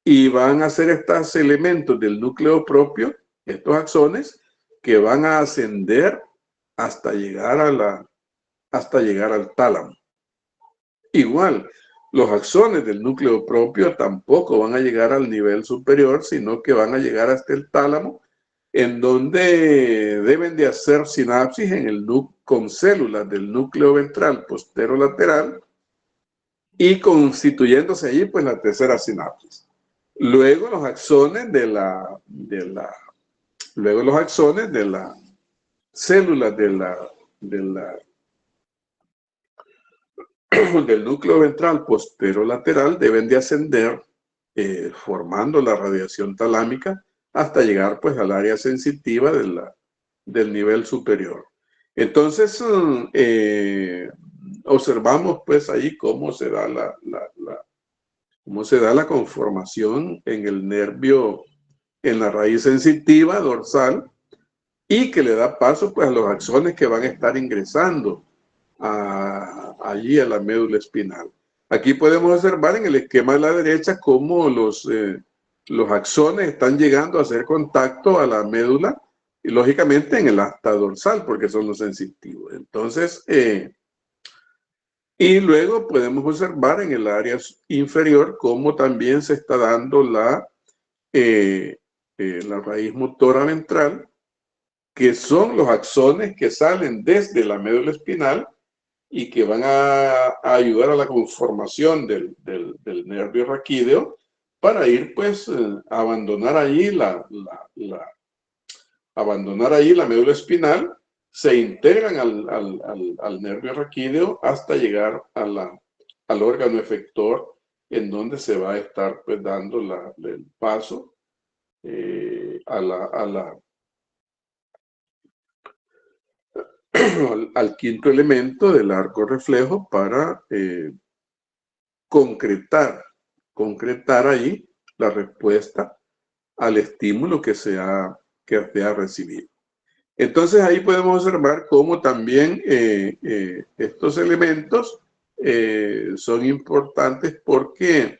S3: y van a ser estos elementos del núcleo propio, estos axones, que van a ascender hasta llegar al tálamo. Igual, los axones del núcleo propio tampoco van a llegar al nivel superior, sino que van a llegar hasta el tálamo, en donde deben de hacer sinapsis con células del núcleo ventral posterolateral y constituyéndose allí pues la tercera sinapsis. Luego los axones de las células del núcleo ventral posterolateral deben de ascender formando la radiación talámica hasta llegar pues al área sensitiva del nivel superior. Entonces observamos pues ahí cómo se da la conformación en el nervio, en la raíz sensitiva dorsal, y que le da paso pues a los axones que van a estar ingresando allí a la médula espinal. Aquí podemos observar en el esquema de la derecha cómo los axones están llegando a hacer contacto a la médula, y lógicamente en el asta dorsal, porque son los sensitivos. Entonces, y luego podemos observar en el área inferior cómo también se está dando la raíz motora ventral, que son los axones que salen desde la médula espinal y que van a ayudar a la conformación del nervio raquídeo para ir pues a abandonar allí la médula espinal, se integran al nervio raquídeo hasta llegar al órgano efector, en donde se va a estar pues dando el paso al quinto elemento del arco reflejo para concretar ahí la respuesta al estímulo que se ha recibido. Entonces ahí podemos observar cómo también estos elementos son importantes porque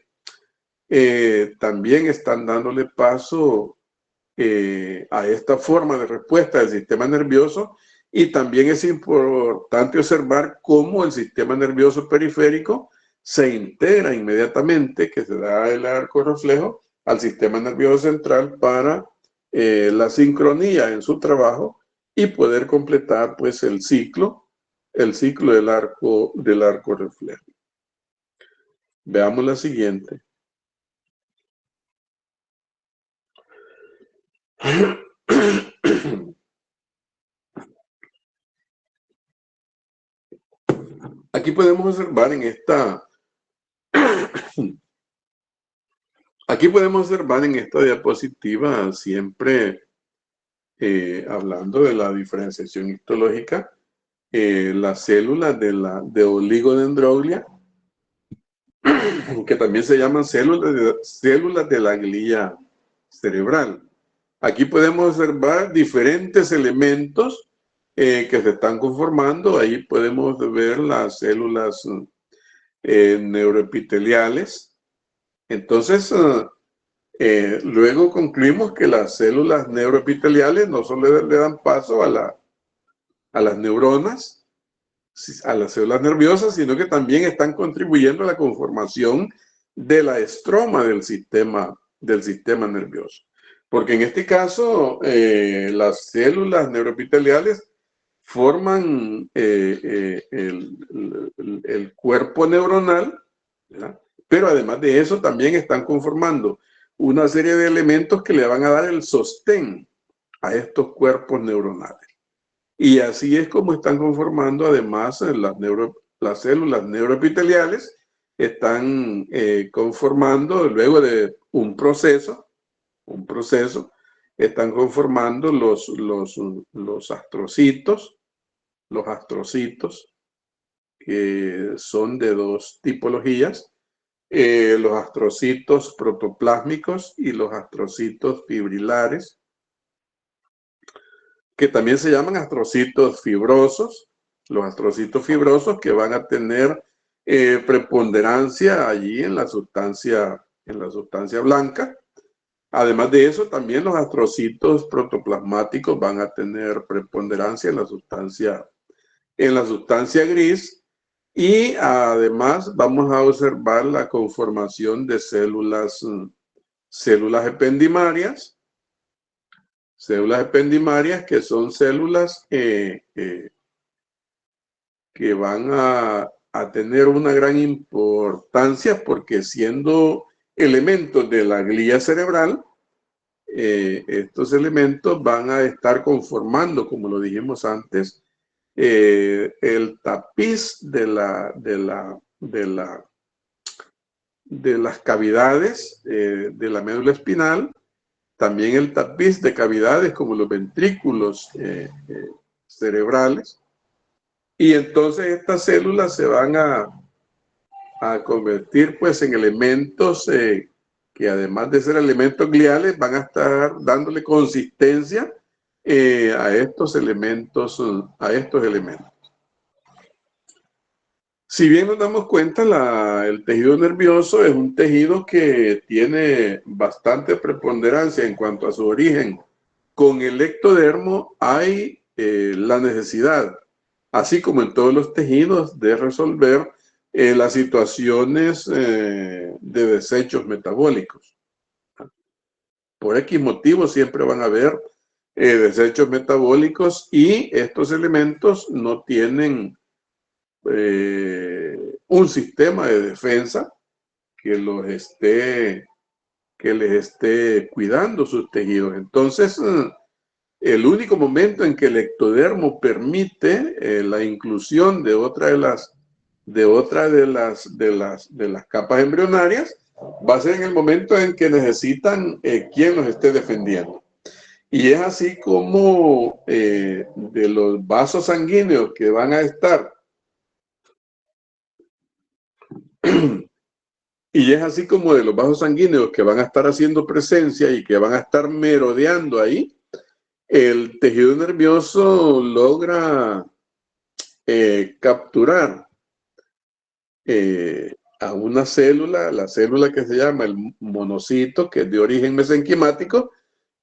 S3: también están dándole paso a esta forma de respuesta del sistema nervioso, y también es importante observar cómo el sistema nervioso periférico se integra inmediatamente, que se da el arco reflejo, al sistema nervioso central para la sincronía en su trabajo y poder completar pues el ciclo del arco reflejo. Veamos la siguiente. Aquí podemos observar en esta diapositiva, siempre hablando de la diferenciación histológica, las células de oligodendroglia, que también se llaman células de la glía cerebral. Aquí podemos observar diferentes elementos que se están conformando. Ahí podemos ver las células neuroepiteliales. Entonces, luego concluimos que las células neuroepiteliales no solo le dan paso a las neuronas, a las células nerviosas, sino que también están contribuyendo a la conformación de la estroma del sistema nervioso. Porque en este caso, las células neuroepiteliales forman el cuerpo neuronal, ¿verdad? Pero además de eso también están conformando una serie de elementos que le van a dar el sostén a estos cuerpos neuronales. Y así es como están conformando además las células neuroepiteliales, están conformando luego de un proceso, están conformando los astrocitos, que son de dos tipologías, los astrocitos protoplásmicos y los astrocitos fibrilares, que también se llaman astrocitos fibrosos, los astrocitos fibrosos que van a tener preponderancia allí en la sustancia blanca. Además de eso, también los astrocitos protoplasmáticos van a tener preponderancia en la sustancia gris. Y además vamos a observar la conformación de células ependimarias. Células ependimarias que son células que van a tener una gran importancia porque siendo elementos de la glía cerebral, estos elementos van a estar conformando, como lo dijimos antes, el tapiz de las cavidades de la médula espinal, también el tapiz de cavidades como los ventrículos cerebrales, y entonces estas células se van a convertir pues en elementos que además de ser elementos gliales van a estar dándole consistencia a estos elementos. Si bien nos damos cuenta, el tejido nervioso es un tejido que tiene bastante preponderancia en cuanto a su origen. Con el ectodermo hay la necesidad, así como en todos los tejidos, de resolver las situaciones de desechos metabólicos. Por X motivos siempre van a haber desechos metabólicos y estos elementos no tienen un sistema de defensa que les esté cuidando sus tejidos. Entonces, el único momento en que el ectodermo permite la inclusión de otra de las capas embrionarias va a ser en el momento en que necesitan quien los esté defendiendo. Y es así como de los vasos sanguíneos que van a estar y es así como de los vasos sanguíneos que van a estar haciendo presencia y que van a estar merodeando ahí, el tejido nervioso logra capturar a una célula, la célula que se llama el monocito, que es de origen mesenquimático,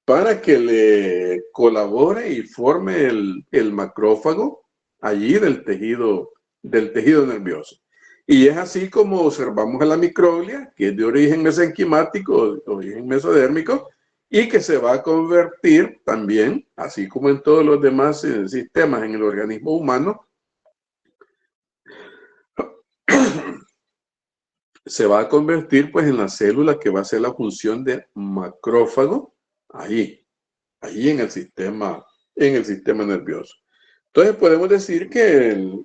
S3: para que le colabore y forme el macrófago allí del tejido nervioso. Y es así como observamos a la microglia, que es de origen mesenquimático, de origen mesodérmico, y que se va a convertir también, así como en todos los demás sistemas en el organismo humano, se va a convertir pues en la célula que va a hacer la función de macrófago allí en el sistema nervioso. Entonces podemos decir que el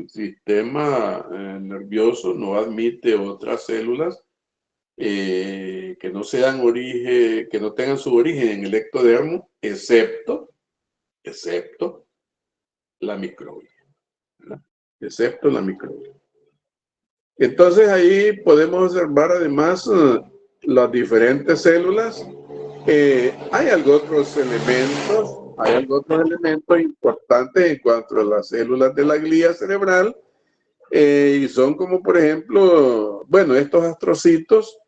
S3: sistema nervioso no admite otras células que no tengan su origen en el ectodermo, excepto la microglia, ¿verdad? Excepto la microglia. Entonces ahí podemos observar además las diferentes células. Hay algunos otros elementos importantes en cuanto a las células de la glía cerebral, y son como por ejemplo, bueno, estos astrocitos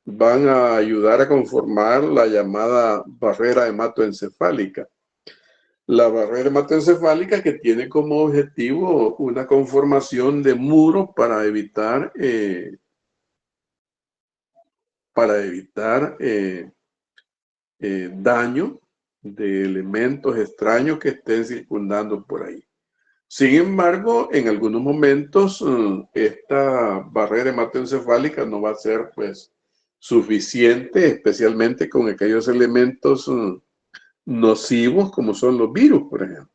S3: van a ayudar a conformar la llamada barrera hematoencefálica. La barrera hematoencefálica que tiene como objetivo una conformación de muro para evitar para evitar daño de elementos extraños que estén circundando por ahí. Sin embargo, en algunos momentos esta barrera hematoencefálica no va a ser pues suficiente, especialmente con aquellos elementos nocivos como son los virus, por ejemplo.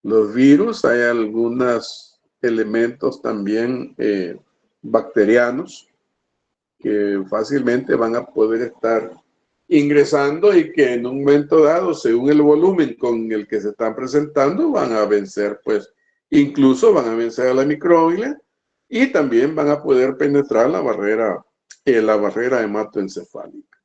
S3: Los virus, hay algunos elementos también bacterianos que fácilmente van a poder estar ingresando y que en un momento dado, según el volumen con el que se están presentando, van a vencer, pues, incluso van a vencer a la microbia y también van a poder penetrar la barrera hematoencefálica.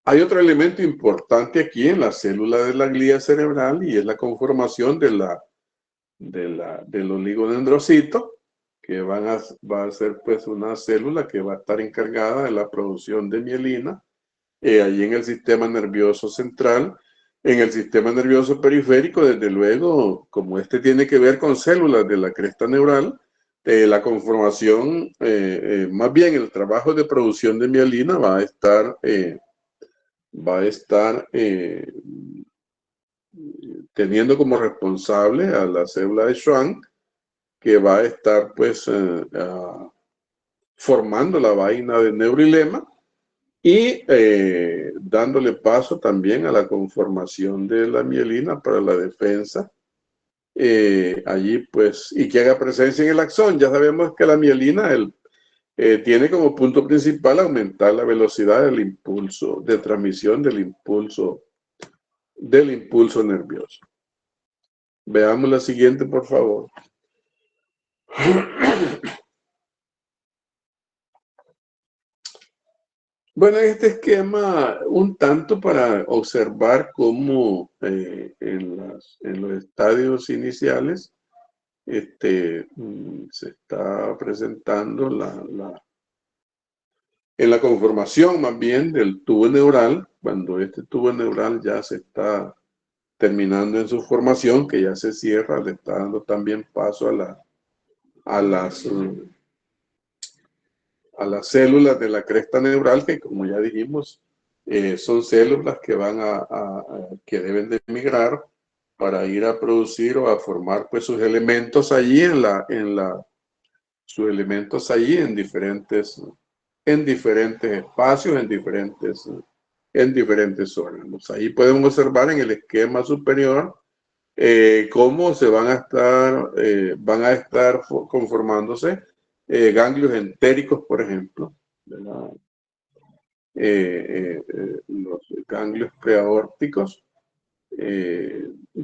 S3: Hay otro elemento importante aquí en la célula de la glía cerebral y es la conformación del oligodendrocito, que va a ser pues una célula que va a estar encargada de la producción de mielina, allí en el sistema nervioso central. En el sistema nervioso periférico, desde luego, como este tiene que ver con células de la cresta neural, la conformación, más bien el trabajo de producción de mielina va a estar teniendo como responsable a la célula de Schwann, que va a estar pues formando la vaina de neurilema y dándole paso también a la conformación de la mielina para la defensa. Allí pues, y que haga presencia en el axón. Ya sabemos que la mielina tiene como punto principal aumentar la velocidad del impulso de transmisión del impulso nervioso. Veamos la siguiente, por favor. Bueno, este esquema, un tanto para observar cómo en los estadios iniciales se está presentando en la conformación más bien del tubo neural, cuando este tubo neural ya se está terminando en su formación, que ya se cierra, le está dando también paso a las células de la cresta neural, que como ya dijimos, son células que que deben de migrar para ir a producir o a formar pues sus elementos allí sus elementos allí en diferentes espacios, en diferentes órganos. Ahí podemos observar en el esquema superior cómo se van a estar conformándose ganglios entéricos, por ejemplo, los ganglios preaórticos.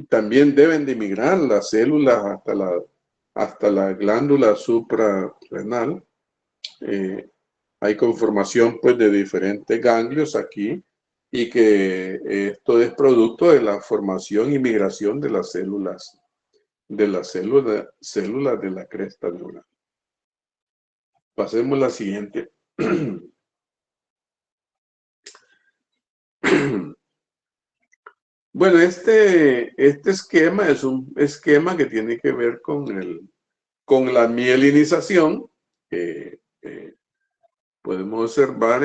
S3: También deben de migrar las células hasta la glándula suprarrenal. Hay conformación pues de diferentes ganglios aquí y que esto es producto de la formación y migración de las células de la cresta neural. Pasemos a la siguiente. Bueno, este esquema es un esquema que tiene que ver con la mielinización. Podemos observar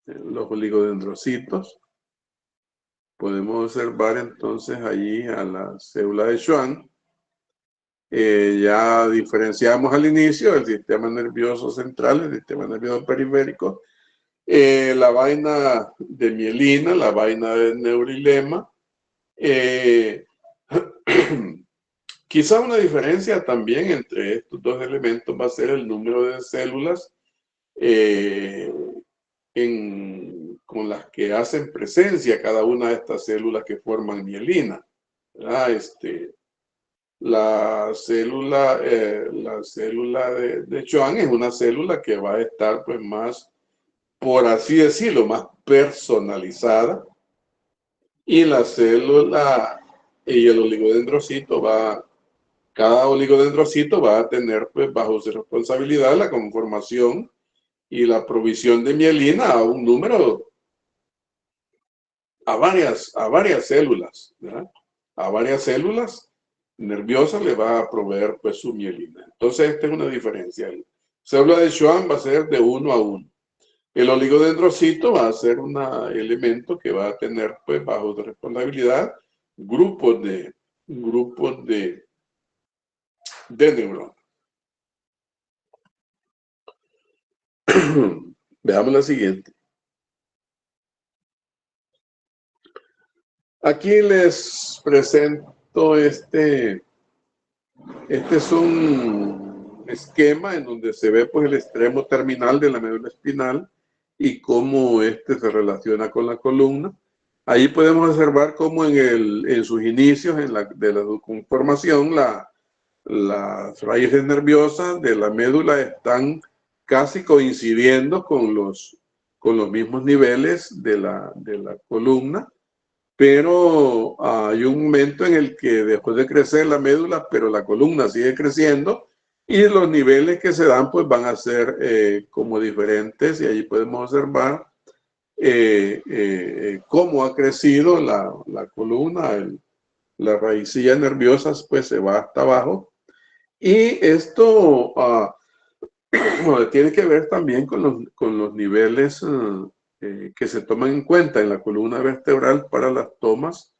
S3: los oligodendrocitos. Podemos observar entonces allí a la célula de Schwann. Ya diferenciamos al inicio el sistema nervioso central, el sistema nervioso periférico, la vaina de mielina, la vaina de neurilema. Quizá una diferencia también entre estos dos elementos va a ser el número de células con las que hacen presencia cada una de estas células que forman mielina. La célula de Schwann es una célula que va a estar pues más, por así decirlo, más personalizada, y la célula y el oligodendrocito cada oligodendrocito va a tener pues bajo su responsabilidad la conformación y la provisión de mielina a un número a varias células, ¿verdad? A varias células nerviosas le va a proveer pues su mielina. Entonces esta es una diferencia. La célula de Schwann va a ser de 1 a 1. El oligodendrocito va a ser un elemento que va a tener pues bajo de responsabilidad grupos de neuronas. Veamos la siguiente. Aquí les presento este es un esquema en donde se ve pues el extremo terminal de la médula espinal y cómo este se relaciona con la columna. Ahí podemos observar cómo en sus inicios de la conformación las raíces nerviosas de la médula están casi coincidiendo con los mismos niveles de la columna, pero hay un momento en el que después de crecer la médula, pero la columna sigue creciendo y los niveles que se dan pues van a ser como diferentes, y allí podemos observar cómo ha crecido la columna, las raicillas nerviosas pues se va hasta abajo, y esto tiene que ver también con los niveles que se toman en cuenta en la columna vertebral para las tomas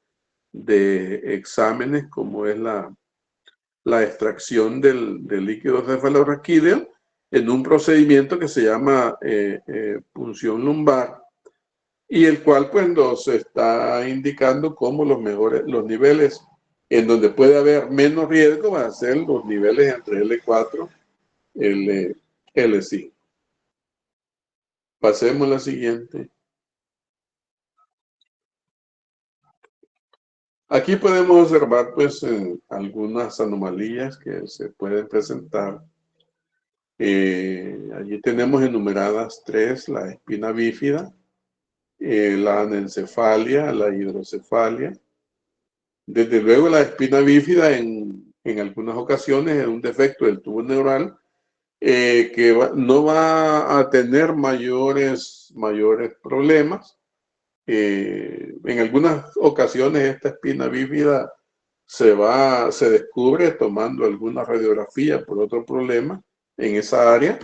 S3: de exámenes, como es la extracción del líquido cefalorraquídeo en un procedimiento que se llama punción lumbar, y el cual pues nos está indicando cómo los niveles en donde puede haber menos riesgo van a ser los niveles entre L4 y L5. Pasemos a la siguiente. Aquí podemos observar pues algunas anomalías que se pueden presentar. Allí tenemos enumeradas 3: la espina bífida, la anencefalia, la hidrocefalia. Desde luego la espina bífida en algunas ocasiones es un defecto del tubo neural que no va a tener mayores problemas. En algunas ocasiones esta espina bífida se descubre tomando alguna radiografía por otro problema en esa área.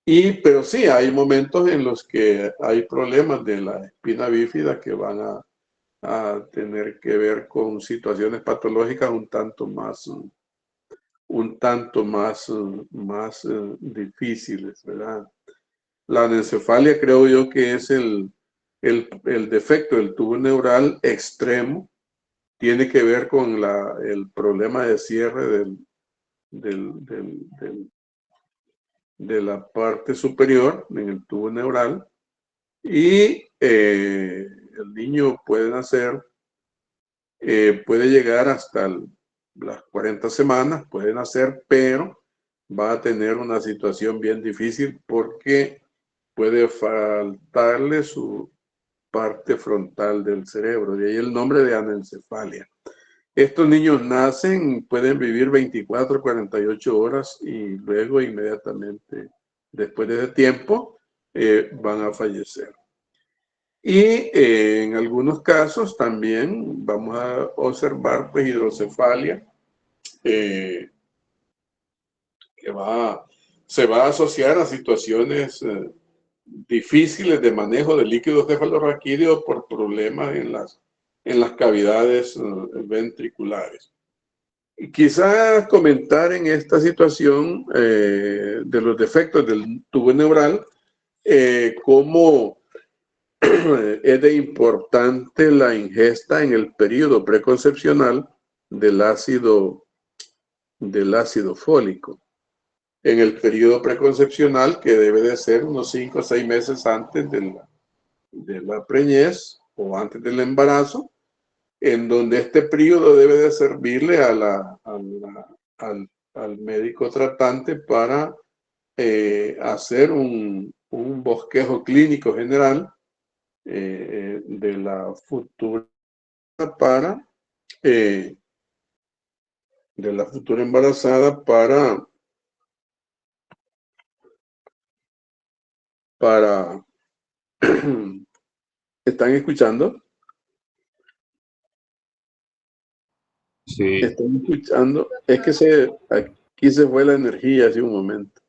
S3: Pero sí, hay momentos en los que hay problemas de la espina bífida que van a tener que ver con situaciones patológicas más difíciles, ¿verdad? La anencefalia creo yo que es el defecto del tubo neural extremo. Tiene que ver con el problema de cierre de la parte superior en el tubo neural, y el niño puede nacer, puede llegar hasta las 40 semanas, puede nacer, pero va a tener una situación bien difícil porque puede faltarle su parte frontal del cerebro, de ahí el nombre de anencefalia. Estos niños nacen, pueden vivir 24, 48 horas y luego inmediatamente después de ese tiempo van a fallecer. Y en algunos casos también vamos a observar pues hidrocefalia que se va a asociar a situaciones difíciles de manejo del líquido cefalorraquídeo por problemas en las cavidades ventriculares. Y quizás comentar en esta situación de los defectos del tubo neural, cómo es de importante la ingesta en el periodo preconcepcional del ácido fólico. En el periodo preconcepcional, que debe de ser unos 5 o 6 meses antes de la preñez o antes del embarazo, en donde este periodo debe de servirle al médico tratante para hacer un bosquejo clínico general de la futura para de la futura embarazada para ¿están escuchando?
S2: Sí.
S3: Estoy escuchando. Es que aquí se fue la energía hace un momento.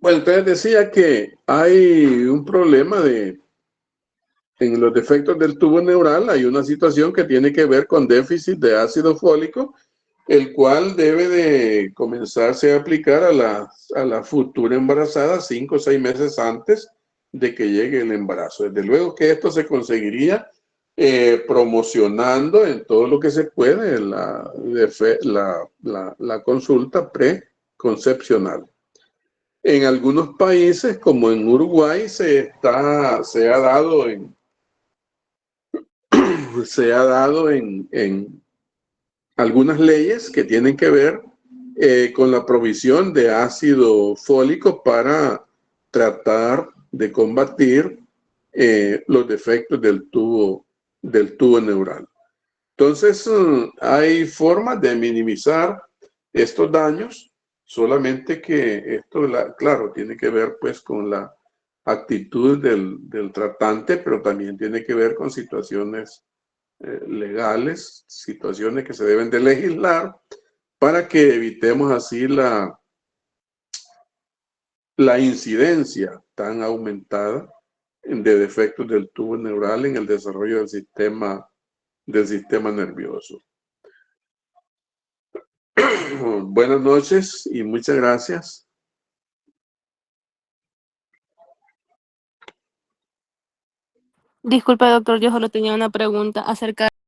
S3: Bueno, entonces decía que hay un problema en los defectos del tubo neural, hay una situación que tiene que ver con déficit de ácido fólico, el cual debe de comenzarse a aplicar a la futura embarazada 5 o 6 meses antes de que llegue el embarazo. Desde luego que esto se conseguiría promocionando en todo lo que se puede la consulta preconcepcional. En algunos países, como en Uruguay, se ha dado en algunas leyes que tienen que ver con la provisión de ácido fólico para tratar de combatir los defectos del tubo neural. Entonces, hay formas de minimizar estos daños, solamente que esto, claro, tiene que ver pues con la actitud del tratante, pero también tiene que ver con situaciones legales, situaciones que se deben de legislar para que evitemos así la incidencia tan aumentada de defectos del tubo neural en el desarrollo del sistema nervioso. Buenas noches y muchas gracias.
S4: Disculpe, doctor, yo solo tenía una pregunta acerca